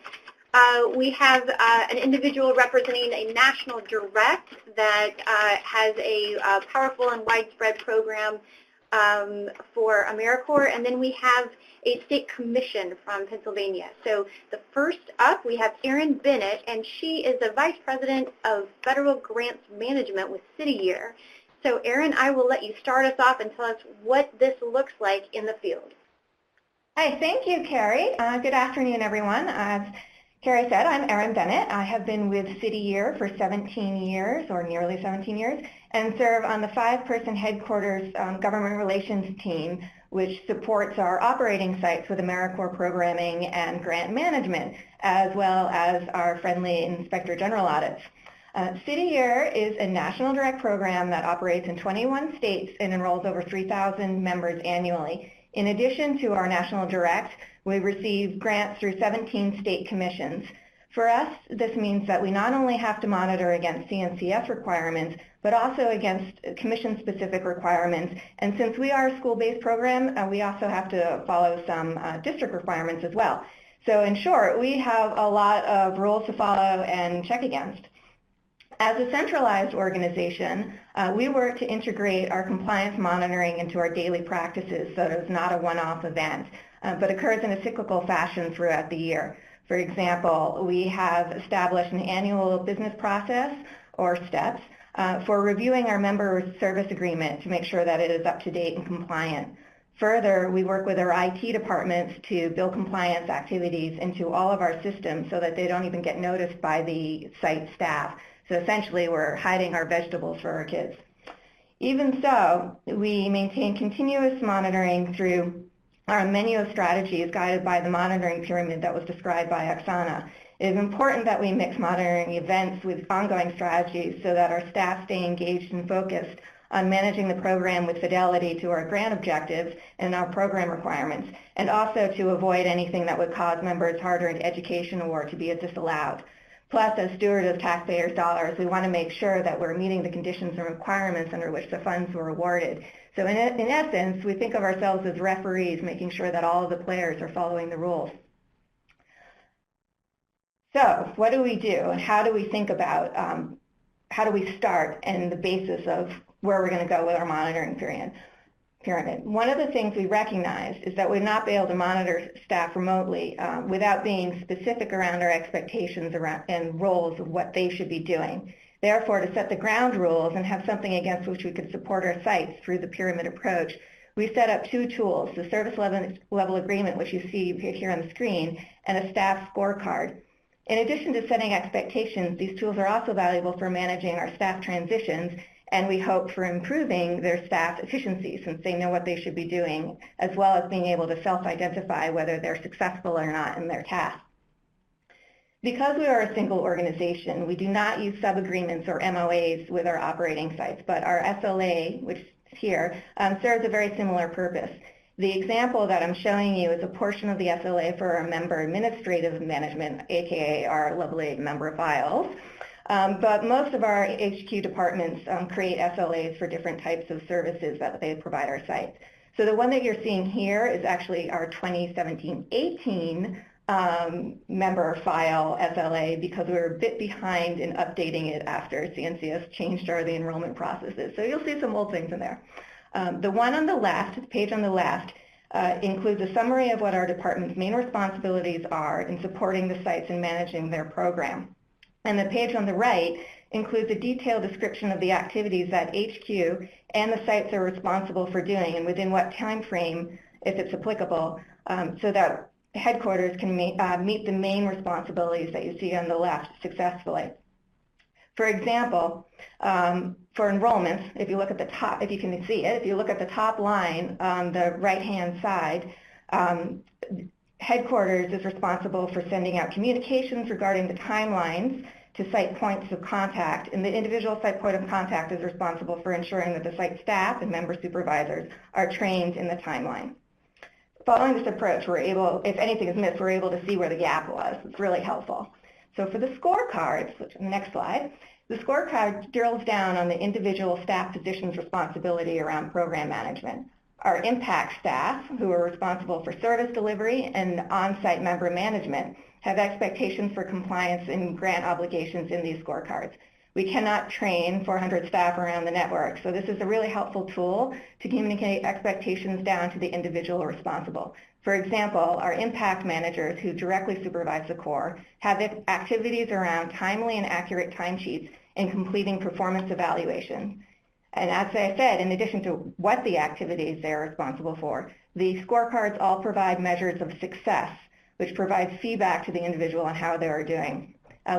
We have an individual representing a national direct that has a powerful and widespread program for AmeriCorps, and then we have a state commission from Pennsylvania. So the first up, we have Erin Bennett, and she is the Vice President of Federal Grants Management with City Year. So Erin, I will let you start us off and tell us what this looks like in the field. Hi, thank you, Carrie. Good afternoon, everyone. As Carrie said, I'm Erin Bennett. I have been with City Year for 17 years, or nearly 17 years, and serve on the 5-person headquarters government relations team, which supports our operating sites with AmeriCorps programming and grant management, as well as our friendly Inspector General audits. City Year is a national direct program that operates in 21 states and enrolls over 3,000 members annually. In addition to our national direct, we receive grants through 17 state commissions. For us, this means that we not only have to monitor against CNCS requirements, but also against commission-specific requirements. And since we are a school-based program, we also have to follow some district requirements as well. So in short, we have a lot of rules to follow and check against. As a centralized organization, we work to integrate our compliance monitoring into our daily practices so that it's not a one-off event, but occurs in a cyclical fashion throughout the year. For example, we have established an annual business process, or steps, for reviewing our member service agreement to make sure that it is up to date and compliant. Further, we work with our IT departments to build compliance activities into all of our systems so that they don't even get noticed by the site staff. So essentially, we're hiding our vegetables for our kids. Even so, we maintain continuous monitoring through our menu of strategies guided by the monitoring pyramid that was described by Oksana. It is important that we mix monitoring events with ongoing strategies so that our staff stay engaged and focused on managing the program with fidelity to our grant objectives and our program requirements, and also to avoid anything that would cause members' hard-earned education or to be disallowed. Plus, as stewards of taxpayers' dollars, we want to make sure that we're meeting the conditions and requirements under which the funds were awarded. So in essence, we think of ourselves as referees, making sure that all of the players are following the rules. So what do we do, and how do we think about, how do we start and the basis of where we're going to go with our monitoring pyramid? One of the things we recognized is that we'd not be able to monitor staff remotely without being specific around our expectations around, and roles of what they should be doing. Therefore, to set the ground rules and have something against which we could support our sites through the pyramid approach, we set up two tools, the service level agreement, which you see here on the screen, and a staff scorecard. In addition to setting expectations, these tools are also valuable for managing our staff transitions, and we hope for improving their staff efficiency since they know what they should be doing, as well as being able to self-identify whether they're successful or not in their task. Because we are a single organization, we do not use sub-agreements or MOAs with our operating sites, but our SLA, which is here, serves a very similar purpose. The example that I'm showing you is a portion of the SLA for our member administrative management, aka our lovely member files. But most of our HQ departments create SLAs for different types of services that they provide our sites. So the one that you're seeing here is actually our 2017-18 member file SLA because we were a bit behind in updating it after CNCS changed the enrollment processes. So you'll see some old things in there. The one on the left, the page on the left, includes a summary of what our department's main responsibilities are in supporting the sites and managing their program. And the page on the right includes a detailed description of the activities that HQ and the sites are responsible for doing and within what time frame, if it's applicable, so that headquarters can meet the main responsibilities that you see on the left successfully. For example, for enrollments, if you look at the top, if you can see it, if you look at the top line on the right-hand side, headquarters is responsible for sending out communications regarding the timelines to site points of contact, and the individual site point of contact is responsible for ensuring that the site staff and member supervisors are trained in the timeline. Following this approach, we're able, if anything is missed, we're able to see where the gap was. It's really helpful. So for the scorecards, which on the next slide, the scorecard drills down on the individual staff position's responsibility around program management. Our impact staff, who are responsible for service delivery and on-site member management, have expectations for compliance and grant obligations in these scorecards. We cannot train 400 staff around the network, so this is a really helpful tool to communicate expectations down to the individual responsible. For example, our impact managers who directly supervise the Corps have activities around timely and accurate timesheets and completing performance evaluation. And as I said, in addition to what the activities they are responsible for, the scorecards all provide measures of success, which provides feedback to the individual on how they are doing.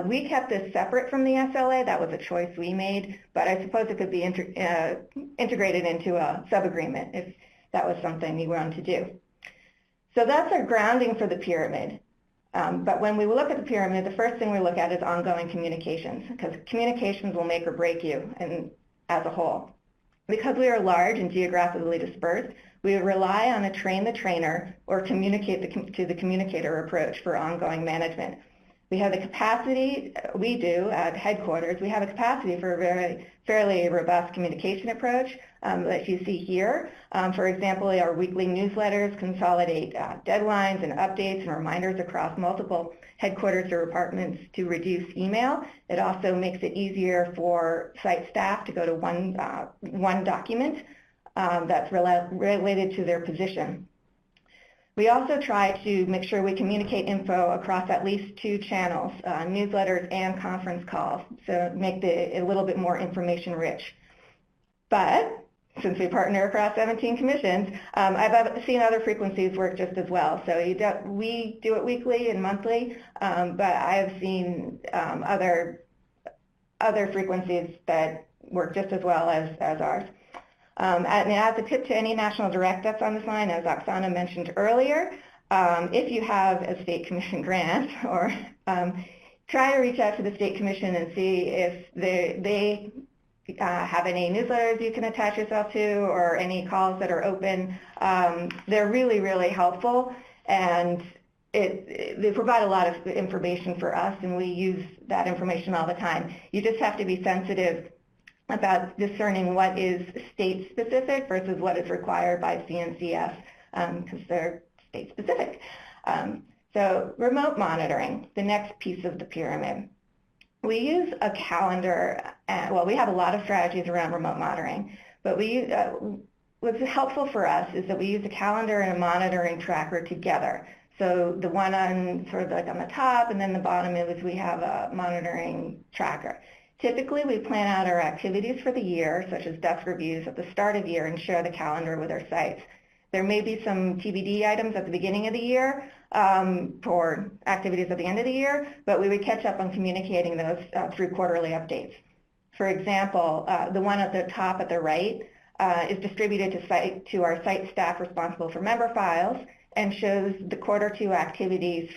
We kept this separate from the SLA. That was a choice we made, but I suppose it could be integrated into a sub-agreement if that was something you wanted to do. So that's our grounding for the pyramid. But when we look at the pyramid, the first thing we look at is ongoing communications, because communications will make or break you as a whole. Because we are large and geographically dispersed, we rely on a train the trainer or communicate to the communicator approach for ongoing management. We have the capacity, we do at headquarters, we have a capacity for a fairly robust communication approach that you see here. For example, our weekly newsletters consolidate deadlines and updates and reminders across multiple headquarters or departments to reduce email. It also makes it easier for site staff to go to one document that's related to their position. We also try to make sure we communicate info across at least 2 channels, newsletters and conference calls, so make it a little bit more information rich. But since we partner across 17 commissions, I've seen other frequencies work just as well. So we do it weekly and monthly, but I have seen other frequencies that work just as well as ours. And as a tip to any national direct that's on this line, as Oksana mentioned earlier, if you have a state commission grant, or try to reach out to the state commission and see if they have any newsletters you can attach yourself to or any calls that are open. They're really, really helpful, and they provide a lot of information for us, and we use that information all the time. You just have to be sensitive about discerning what is state-specific versus what is required by CNCF, because they're state-specific. So remote monitoring, the next piece of the pyramid. We use a calendar, well, we have a lot of strategies around remote monitoring, but what's helpful for us is that we use a calendar and a monitoring tracker together. So the one on sort of like on the top, and then the bottom is we have a monitoring tracker. Typically, we plan out our activities for the year, such as desk reviews at the start of the year, and share the calendar with our sites. There may be some TBD items at the beginning of the year for activities at the end of the year, but we would catch up on communicating those through quarterly updates. For example, the one at the top at the right is distributed to our site staff responsible for member files and shows the Q2 activities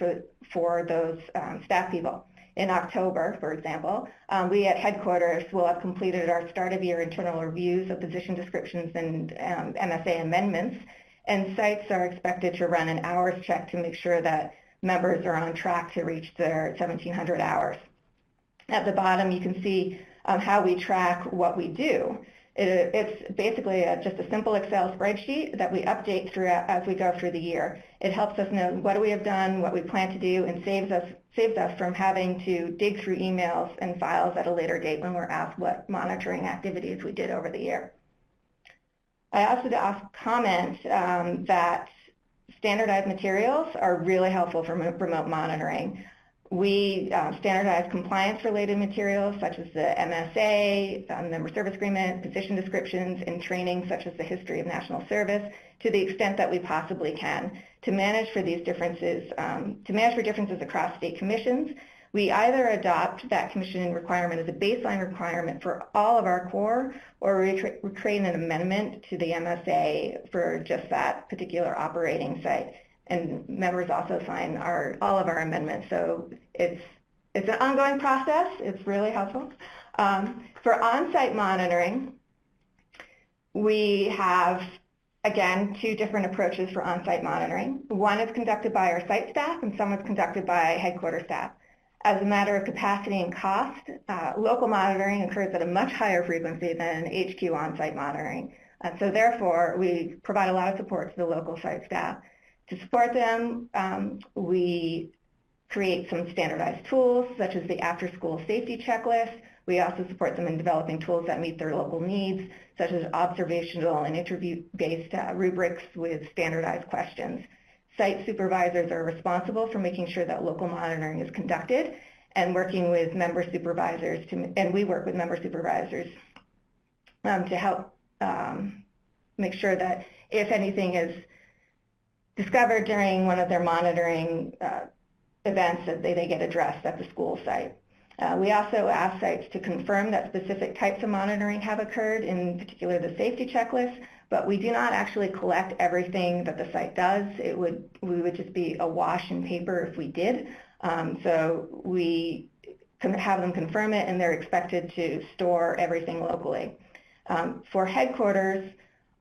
for those staff people. In October, for example, we at headquarters will have completed our start of year internal reviews of position descriptions and MSA amendments, and sites are expected to run an hours check to make sure that members are on track to reach their 1,700 hours. At the bottom, you can see how we track what we do. It's basically just a simple Excel spreadsheet that we update throughout as we go through the year. It helps us know what we have done, what we plan to do, and saves us from having to dig through emails and files at a later date when we're asked what monitoring activities we did over the year. I also comment that standardized materials are really helpful for remote monitoring. We standardize compliance-related materials such as the MSA, member service agreement, position descriptions, and training such as the history of national service to the extent that we possibly can. To manage for these differences, across state commissions, we either adopt that commission requirement as a baseline requirement for all of our core, or we create an amendment to the MSA for just that particular operating site. And members also sign all of our amendments. So it's an ongoing process. It's really helpful. For on-site monitoring, we have, again, 2 different approaches for on-site monitoring. One is conducted by our site staff, and some is conducted by headquarters staff. As a matter of capacity and cost, local monitoring occurs at a much higher frequency than HQ on-site monitoring. So therefore, we provide a lot of support to the local site staff. To support them, we create some standardized tools, such as the after-school safety checklist. We also support them in developing tools that meet their local needs, such as observational and interview-based rubrics with standardized questions. Site supervisors are responsible for making sure that local monitoring is conducted, and working with member supervisors, and we work with member supervisors to help make sure that if anything is discovered during one of their monitoring events, that they get addressed at the school site. We also ask sites to confirm that specific types of monitoring have occurred, in particular the safety checklist, but we do not actually collect everything that the site does. We would just be awash in paper if we did. So we can have them confirm it, and they're expected to store everything locally. For headquarters,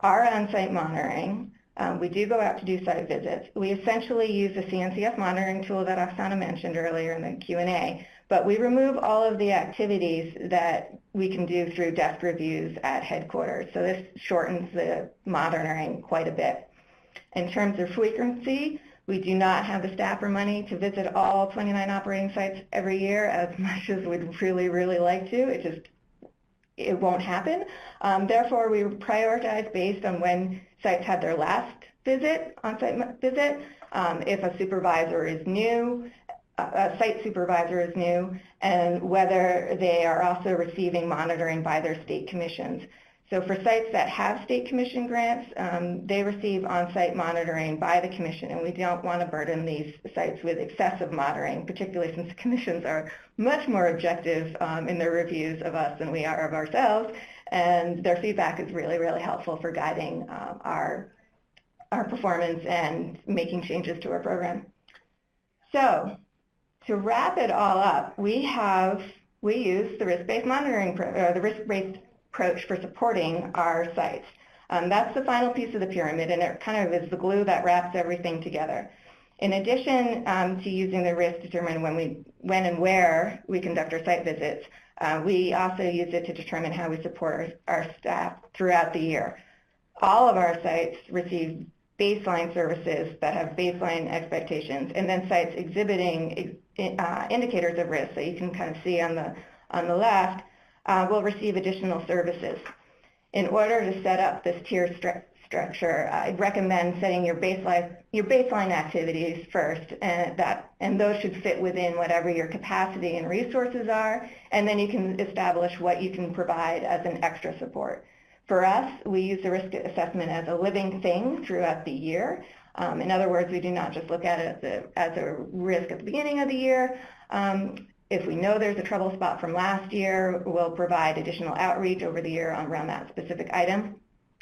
our on-site monitoring We do go out to do site visits. We essentially use the CNCF monitoring tool that Oksana mentioned earlier in the Q&A, but we remove all of the activities that we can do through desk reviews at headquarters. So this shortens the monitoring quite a bit. In terms of frequency, we do not have the staff or money to visit all 29 operating sites every year as much as we'd really, really like to. It won't happen. Therefore, we prioritize based on when sites had their last on-site visit. If a supervisor is new, a site supervisor is new, and whether they are also receiving monitoring by their state commissions. So for sites that have state commission grants, they receive on-site monitoring by the commission, and we don't want to burden these sites with excessive monitoring, particularly since the commissions are much more objective in their reviews of us than we are of ourselves, and their feedback is really, really helpful for guiding our performance and making changes to our program. So to wrap it all up, we use the risk-based monitoring, the risk-based approach for supporting our sites. That's the final piece of the pyramid, and it kind of is the glue that wraps everything together. In addition to using the risk to determine when and where we conduct our site visits, we also use it to determine how we support our staff throughout the year. All of our sites receive baseline services that have baseline expectations, and then sites exhibiting indicators of risk that you can kind of see on the left will receive additional services. In order to set up this tier structure, I'd recommend setting your baseline activities first, and those should fit within whatever your capacity and resources are, and then you can establish what you can provide as an extra support. For us, we use the risk assessment as a living thing throughout the year. In other words, we do not just look at it as a risk at the beginning of the year. If we know there's a trouble spot from last year, we'll provide additional outreach over the year around that specific item.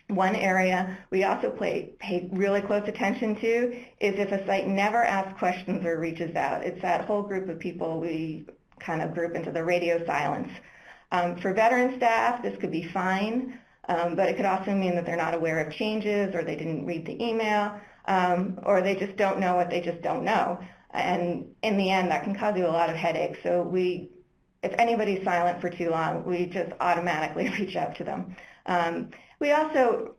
One area we also pay really close attention to is if a site never asks questions or reaches out. It's that whole group of people we kind of group into the radio silence. For veteran staff, this could be fine, but it could also mean that they're not aware of changes, or they didn't read the email, or they just don't know what they just don't know. And in the end, that can cause you a lot of headaches. So if anybody's silent for too long, we just automatically reach out to them. We also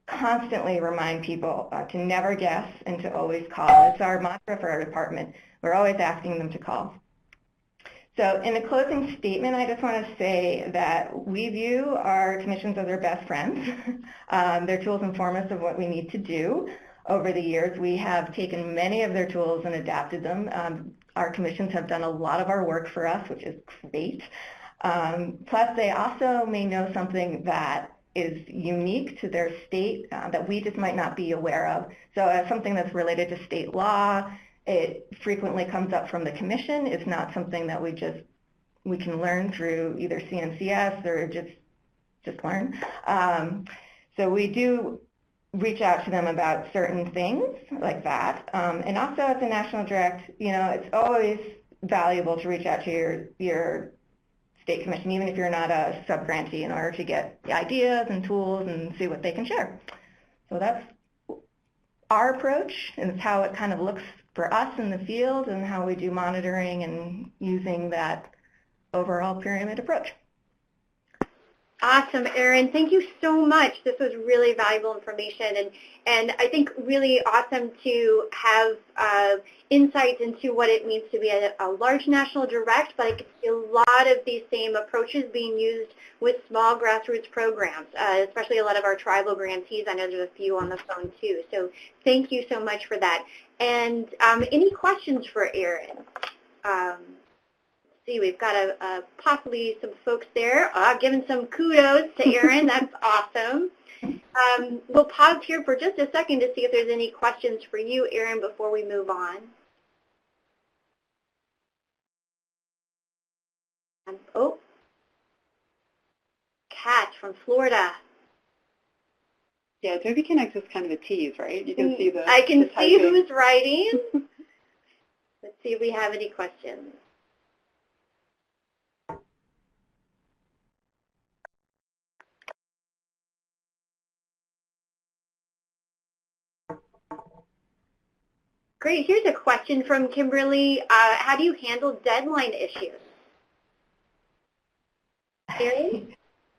constantly remind people to never guess and to always call. It's our mantra for our department. We're always asking them to call. So in a closing statement, I just want to say that we view our commissions as our best friends. Their tools inform us of what we need to do. Over the years, we have taken many of their tools and adapted them. Our commissions have done a lot of our work for us, which is great. Plus, they also may know something that is unique to their state that we just might not be aware of. So as something that's related to state law, it frequently comes up from the commission. It's not something that we can learn through either CNCS or just learn. So we do reach out to them about certain things like that. And also as a national direct, it's always valuable to reach out to your state commission, even if you're not a sub-grantee, in order to get ideas and tools and see what they can share. So that's our approach, and it's how it kind of looks for us in the field and how we do monitoring and using that overall pyramid approach. Awesome, Erin. Thank you so much. This was really valuable information, and I think really awesome to have insights into what it means to be a large national direct, but I can see a lot of these same approaches being used with small grassroots programs, especially a lot of our tribal grantees. I know there's a few on the phone too. So thank you so much for that. And any questions for Erin? See, we've got possibly some folks there giving some kudos to Erin. That's awesome. We'll pause here for just a second to see if there's any questions for you, Erin, before we move on. Oh, Kat from Florida. Yeah, Adobe Connect is kind of a tease, right? You can see I can see typing. who's writing. Let's see if we have any questions. Great. Here's a question from Kimberly. How do you handle deadline issues?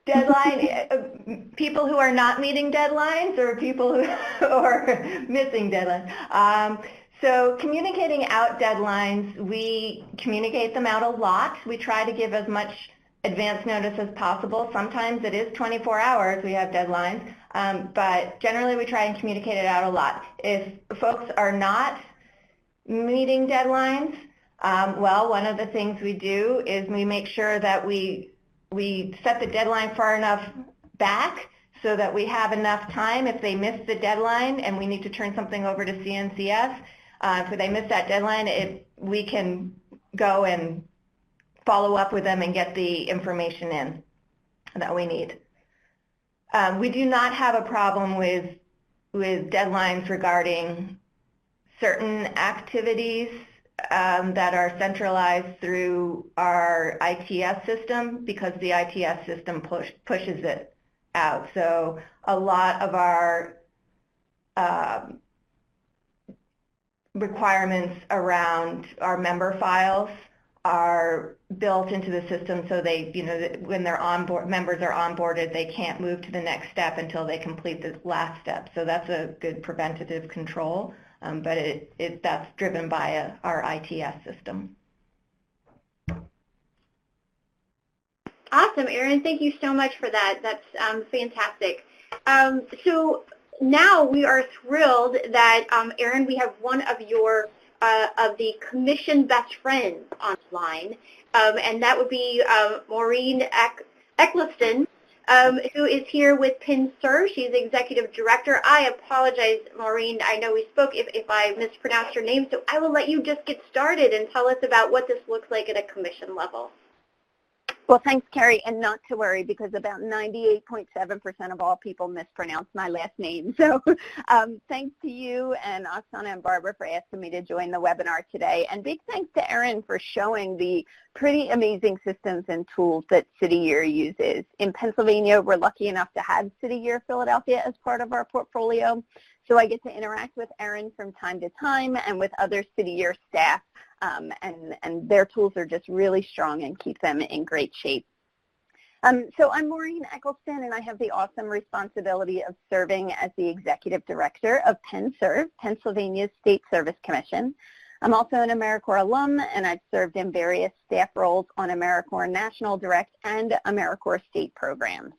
Deadline, people who are not meeting deadlines or people who are missing deadlines. So communicating out deadlines, we communicate them out a lot. We try to give as much advance notice as possible. Sometimes it is 24 hours we have deadlines, but generally we try and communicate it out a lot. If folks are not meeting deadlines, well, one of the things we do is we make sure that we set the deadline far enough back so that we have enough time if they miss the deadline and we need to turn something over to CNCS. If they miss that deadline, we can go and follow up with them and get the information in that we need. We do not have a problem with deadlines regarding certain activities that are centralized through our ITS system because the ITS system pushes it out. So a lot of our requirements around our member files are built into the system so they, when they're members are onboarded, they can't move to the next step until they complete the last step. So that's a good preventative control, but that's driven by our ITS system. Awesome, Erin. Thank you so much for that. That's fantastic. So now we are thrilled that, Erin, we have one of your of the commission best friends online, and that would be Maureen Eccleston, who is here with PinServe. She's Executive Director. I apologize, Maureen. I know we spoke if I mispronounced your name, so I will let you just get started and tell us about what this looks like at a commission level. Well, thanks, Carrie, and not to worry because about 98.7% of all people mispronounce my last name. So thanks to you and Oksana and Barbara for asking me to join the webinar today. And big thanks to Erin for showing the pretty amazing systems and tools that City Year uses. In Pennsylvania, we're lucky enough to have City Year Philadelphia as part of our portfolio. So I get to interact with Erin from time to time and with other City Year staff. And their tools are just really strong and keep them in great shape. So I'm Maureen Eccleston, and I have the awesome responsibility of serving as the Executive Director of PenServe, Pennsylvania State Service Commission. I'm also an AmeriCorps alum, and I've served in various staff roles on AmeriCorps National Direct and AmeriCorps State programs.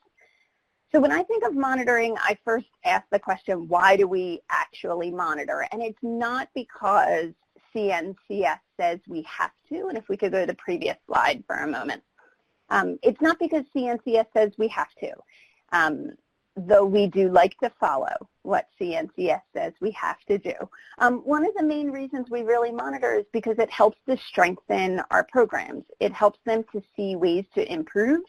So when I think of monitoring, I first ask the question, why do we actually monitor? And it's not because CNCS says we have to, and if we could go to the previous slide for a moment. It's not because CNCS says we have to, though we do like to follow what CNCS says we have to do. One of the main reasons we really monitor is because it helps to strengthen our programs. It helps them to see ways to improve.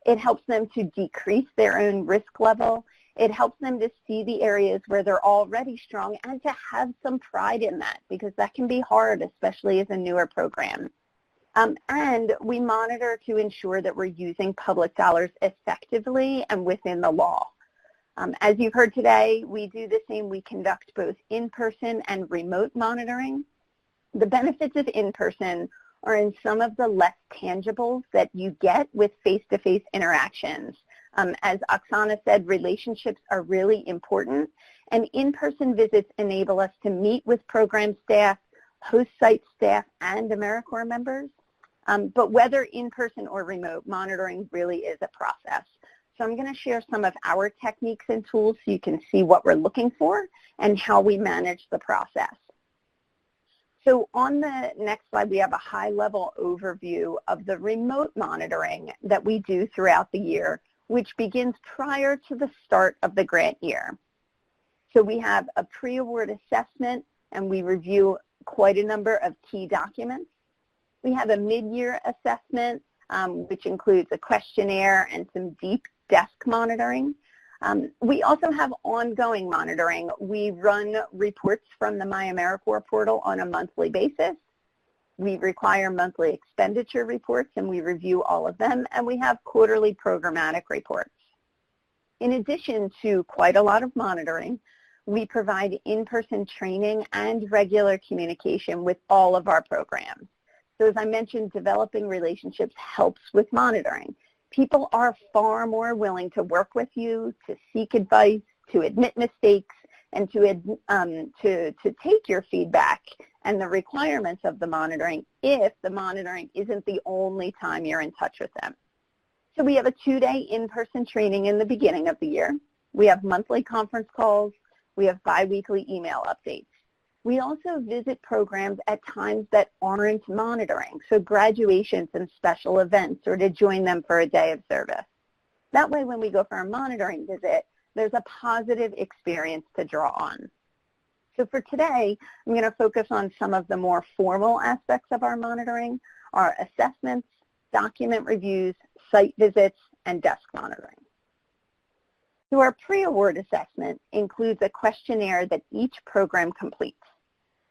It helps them to decrease their own risk level. It helps them to see the areas where they're already strong and to have some pride in that because that can be hard, especially as a newer program. And we monitor to ensure that we're using public dollars effectively and within the law. As you've heard today, we do the same. We conduct both in-person and remote monitoring. The benefits of in-person are in some of the less tangibles that you get with face-to-face interactions. As Oksana said, relationships are really important, and in-person visits enable us to meet with program staff, host site staff, and AmeriCorps members. But whether in-person or remote, monitoring really is a process. So I'm going to share some of our techniques and tools so you can see what we're looking for and how we manage the process. So on the next slide, we have a high-level overview of the remote monitoring that we do throughout the year, which begins prior to the start of the grant year. So we have a pre-award assessment, and we review quite a number of key documents. We have a mid-year assessment, which includes a questionnaire and some deep desk monitoring. We also have ongoing monitoring. We run reports from the My AmeriCorps portal on a monthly basis. We require monthly expenditure reports, and we review all of them, and we have quarterly programmatic reports. In addition to quite a lot of monitoring, we provide in-person training and regular communication with all of our programs. So as I mentioned, developing relationships helps with monitoring. People are far more willing to work with you, to seek advice, to admit mistakes, and to take your feedback and the requirements of the monitoring if the monitoring isn't the only time you're in touch with them. So we have a 2-day in-person training in the beginning of the year. We have monthly conference calls. We have bi-weekly email updates. We also visit programs at times that aren't monitoring, so graduations and special events, or to join them for a day of service. That way, when we go for a monitoring visit, there's a positive experience to draw on. So for today, I'm going to focus on some of the more formal aspects of our monitoring, our assessments, document reviews, site visits, and desk monitoring. So our pre-award assessment includes a questionnaire that each program completes.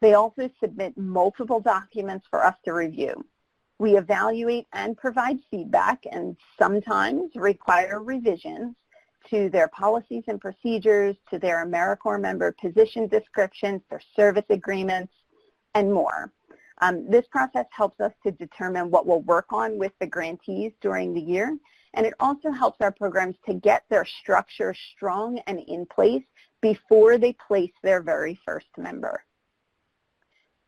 They also submit multiple documents for us to review. We evaluate and provide feedback and sometimes require revisions to their policies and procedures, to their AmeriCorps member position descriptions, their service agreements, and more. This process helps us to determine what we'll work on with the grantees during the year, and it also helps our programs to get their structure strong and in place before they place their very first member.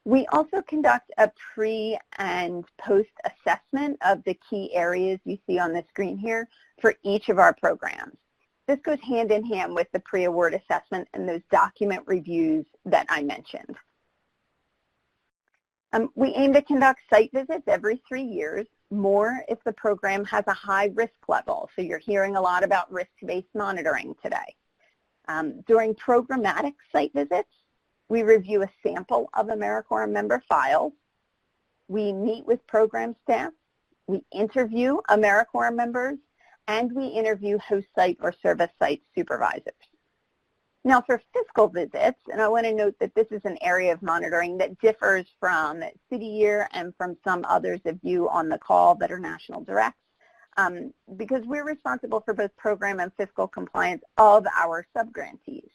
We also conduct a pre- and post-assessment of the key areas you see on the screen here for each of our programs. This goes hand in hand with the pre-award assessment and those document reviews that I mentioned. We aim to conduct site visits every 3 years, more if the program has a high risk level. So you're hearing a lot about risk-based monitoring today. During programmatic site visits, we review a sample of AmeriCorps member files. We meet with program staff. We interview AmeriCorps members, and we interview host site or service site supervisors. Now for fiscal visits, and I want to note that this is an area of monitoring that differs from City Year and from some others of you on the call that are national directs, because we're responsible for both program and fiscal compliance of our subgrantees.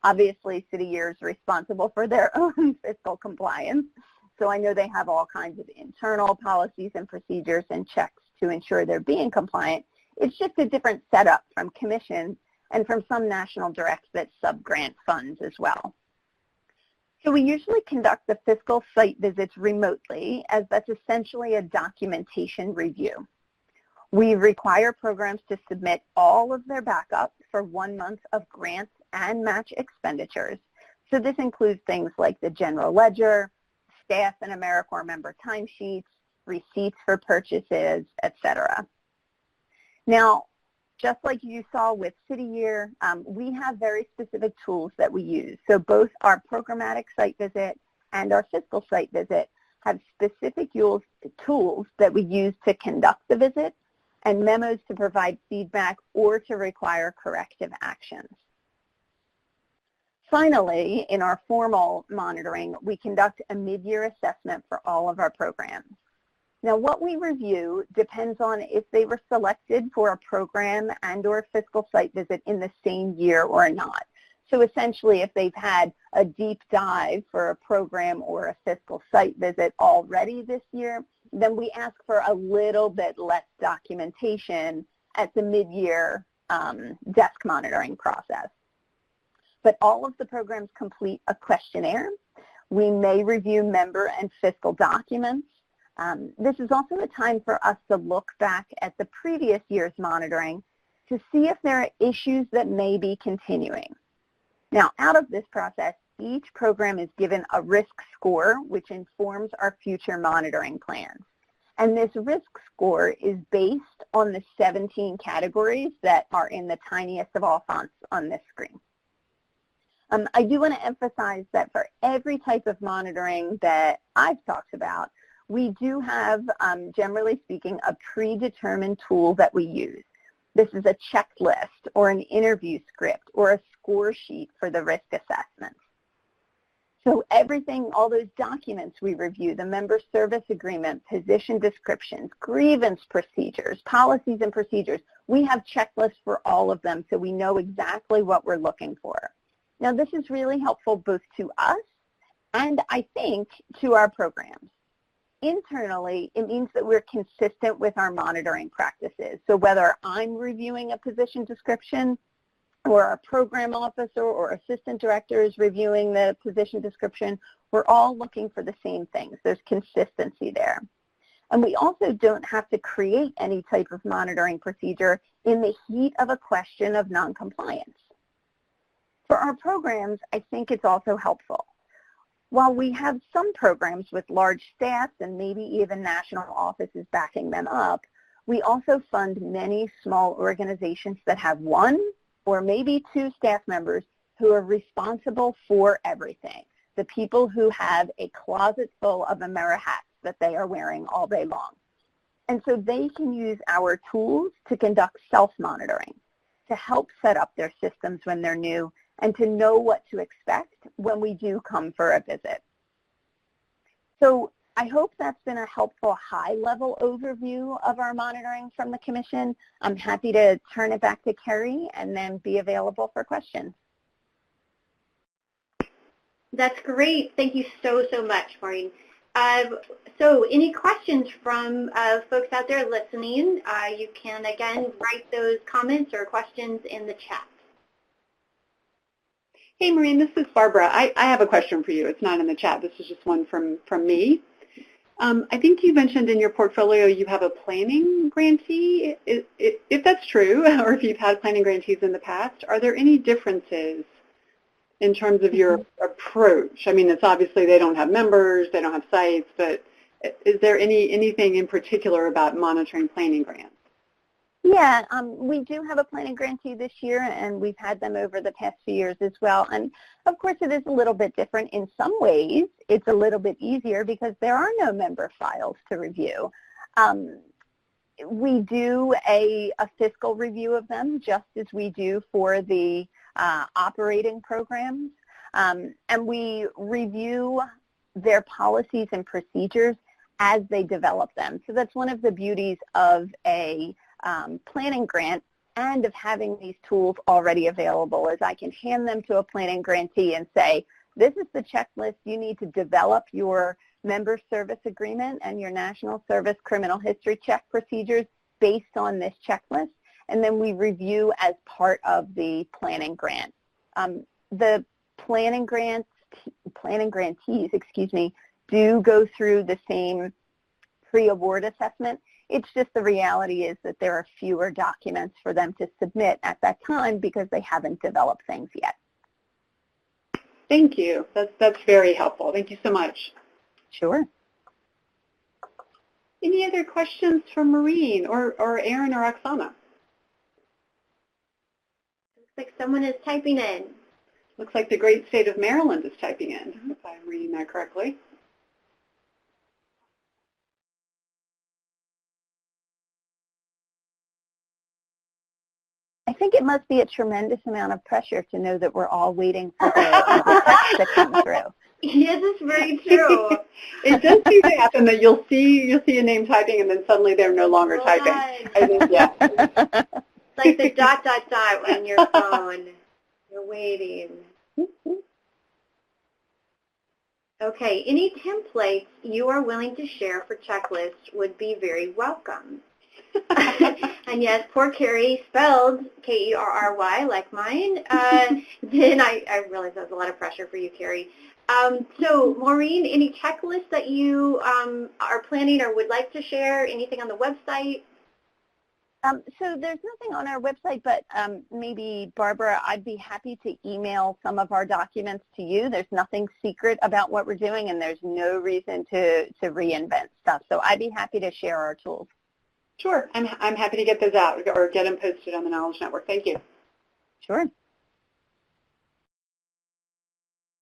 Obviously, City Year is responsible for their own fiscal compliance, so I know they have all kinds of internal policies and procedures and checks to ensure they're being compliant. It's just a different setup from commissions and from some national directs that subgrant funds as well. So we usually conduct the fiscal site visits remotely, as that's essentially a documentation review. We require programs to submit all of their backup for 1 month of grants and match expenditures. So this includes things like the general ledger, staff and AmeriCorps member timesheets, receipts for purchases, etc. Now, just like you saw with City Year, we have very specific tools that we use. So both our programmatic site visit and our fiscal site visit have specific tools that we use to conduct the visit and memos to provide feedback or to require corrective actions. Finally, in our formal monitoring, we conduct a mid-year assessment for all of our programs. Now, what we review depends on if they were selected for a program and or fiscal site visit in the same year or not. So essentially, if they've had a deep dive for a program or a fiscal site visit already this year, then we ask for a little bit less documentation at the mid-year desk monitoring process. But all of the programs complete a questionnaire. We may review member and fiscal documents. This is also a time for us to look back at the previous year's monitoring to see if there are issues that may be continuing. Now, out of this process, each program is given a risk score, which informs our future monitoring plans. And this risk score is based on the 17 categories that are in the tiniest of all fonts on this screen. I do want to emphasize that for every type of monitoring that I've talked about, we do have, generally speaking, a predetermined tool that we use. This is a checklist or an interview script or a score sheet for the risk assessment. So everything, all those documents we review, the member service agreement, position descriptions, grievance procedures, policies and procedures, we have checklists for all of them so we know exactly what we're looking for. Now, this is really helpful both to us and, I think, to our programs. Internally, it means that we're consistent with our monitoring practices. So whether I'm reviewing a position description or our program officer or assistant director is reviewing the position description, we're all looking for the same things. There's consistency there. And we also don't have to create any type of monitoring procedure in the heat of a question of noncompliance. For our programs, I think it's also helpful. While we have some programs with large staffs and maybe even national offices backing them up, we also fund many small organizations that have one or maybe two staff members who are responsible for everything, the people who have a closet full of AmeriHats that they are wearing all day long. And so they can use our tools to conduct self-monitoring, to help set up their systems when they're new, and to know what to expect when we do come for a visit. So I hope that's been a helpful high-level overview of our monitoring from the Commission. I'm happy to turn it back to Kerry and then be available for questions. That's great. Thank you so, so much, Maureen. So any questions from folks out there listening? You can, again, write those comments or questions in the chat. Hey, Maureen, this is Barbara. I have a question for you. It's not in the chat. This is just one from me. I think you mentioned in your portfolio you have a planning grantee. If that's true, or if you've had planning grantees in the past, are there any differences in terms of your approach? I mean, it's obviously they don't have members, they don't have sites, but is there anything in particular about monitoring planning grants? Yeah, we do have a planning grantee this year, and we've had them over the past few years as well. And of course, it is a little bit different. In some ways, it's a little bit easier because there are no member files to review. We do a fiscal review of them, just as we do for the operating programs. And we review their policies and procedures as they develop them. So that's one of the beauties of a planning grant and of having these tools already available, is I can hand them to a planning grantee and say, this is the checklist you need to develop your member service agreement and your national service criminal history check procedures based on this checklist, and then we review as part of the planning grant. The planning grantees, do go through the same pre-award assessment. It's just the reality is that there are fewer documents for them to submit at that time because they haven't developed things yet. Thank you. That's very helpful. Thank you so much. Sure. Any other questions from Maureen or Aaron or Oksana? Looks like someone is typing in. Looks like the great state of Maryland is typing in, if I'm reading that correctly. I think it must be a tremendous amount of pressure to know that we're all waiting for the text to come through. Yes, it's very true. It does seem to happen that you'll see a name typing and then suddenly they're no longer typing. I think, yeah. It's like the ... on your phone. You're waiting. Okay, any templates you are willing to share for checklists would be very welcome. And yes, poor Kerry, spelled K-E-R-R-Y like mine. Then I realize that was a lot of pressure for you, Kerry. So Maureen, any checklists that you are planning or would like to share? Anything on the website? So there's nothing on our website, but maybe, Barbara, I'd be happy to email some of our documents to you. There's nothing secret about what we're doing, and there's no reason to reinvent stuff. So I'd be happy to share our tools. Sure. I'm happy to get those out or get them posted on the Knowledge Network. Thank you. Sure.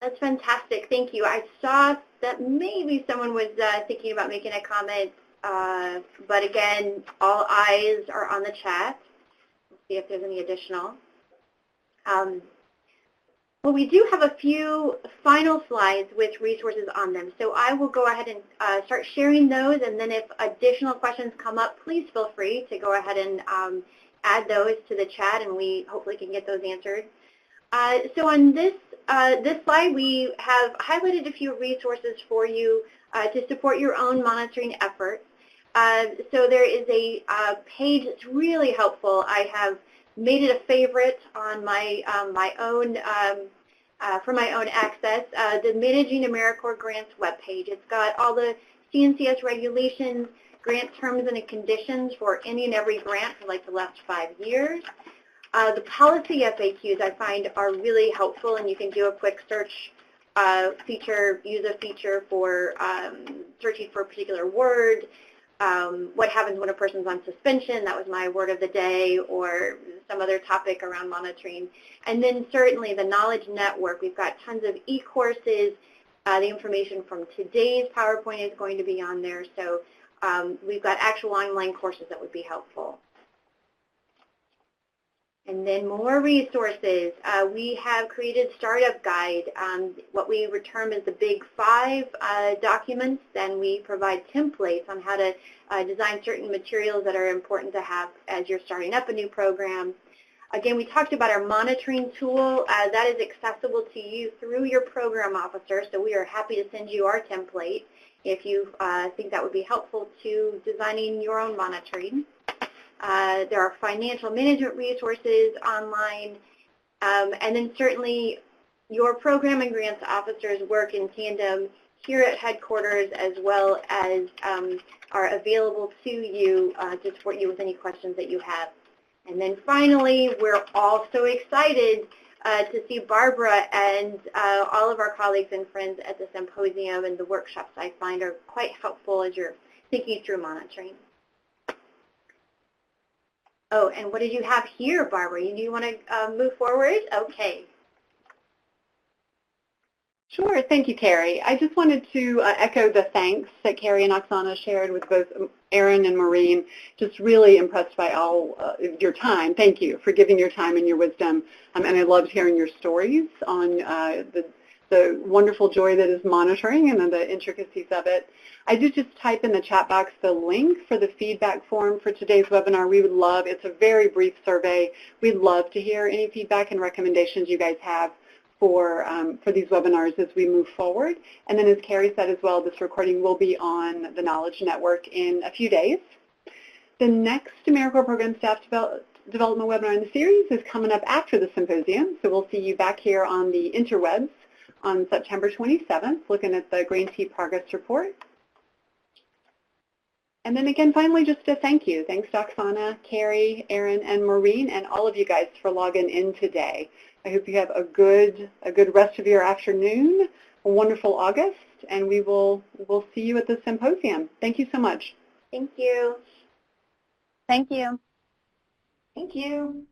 That's fantastic. Thank you. I saw that maybe someone was thinking about making a comment, but again, all eyes are on the chat. Let's see if there's any additional. Well, we do have a few final slides with resources on them, so I will go ahead and start sharing those, and then if additional questions come up, please feel free to go ahead and add those to the chat, and we hopefully can get those answered. So on this this slide, we have highlighted a few resources for you to support your own monitoring efforts. So there is a page that's really helpful. I have made it a favorite on my for my own access, the Managing AmeriCorps Grants webpage. It's got all the CNCS regulations, grant terms and conditions for any and every grant for like the last 5 years. The policy FAQs I find are really helpful, and you can do a quick search use a feature for searching for a particular word. What happens when a person's on suspension? That was my word of the day, or some other topic around monitoring. And then certainly the Knowledge Network. We've got tons of e-courses. The information from today's PowerPoint is going to be on there. So we've got actual online courses that would be helpful. And then more resources. We have created Startup Guide, what we would term as the Big 5 documents, and we provide templates on how to design certain materials that are important to have as you're starting up a new program. Again, we talked about our monitoring tool. That is accessible to you through your program officer, so we are happy to send you our template if you think that would be helpful to designing your own monitoring. There are financial management resources online, and then certainly your program and grants officers work in tandem here at headquarters, as well as are available to you to support you with any questions that you have. And then finally, we're all so excited to see Barbara and all of our colleagues and friends at the symposium, and the workshops I find are quite helpful as you're thinking through monitoring. Oh, and what did you have here, Barbara? You want to move forward? Okay. Sure. Thank you, Carrie. I just wanted to echo the thanks that Carrie and Oksana shared with both Erin and Maureen. Just really impressed by all your time. Thank you for giving your time and your wisdom. And I loved hearing your stories on the wonderful joy that is monitoring and then the intricacies of it. I did just type in the chat box the link for the feedback form for today's webinar. We would love, it's a very brief survey. We'd love to hear any feedback and recommendations you guys have for these webinars as we move forward. And then as Carrie said as well, this recording will be on the Knowledge Network in a few days. The next AmeriCorps Program Staff Development webinar in the series is coming up after the symposium. So we'll see you back here on the interwebs on September 27th, looking at the Grantee Progress Report. And then again, finally, just a thank you. Thanks to Oksana, Carrie, Erin, and Maureen, and all of you guys for logging in today. I hope you have a good rest of your afternoon, a wonderful August, and we'll see you at the symposium. Thank you so much. Thank you. Thank you. Thank you.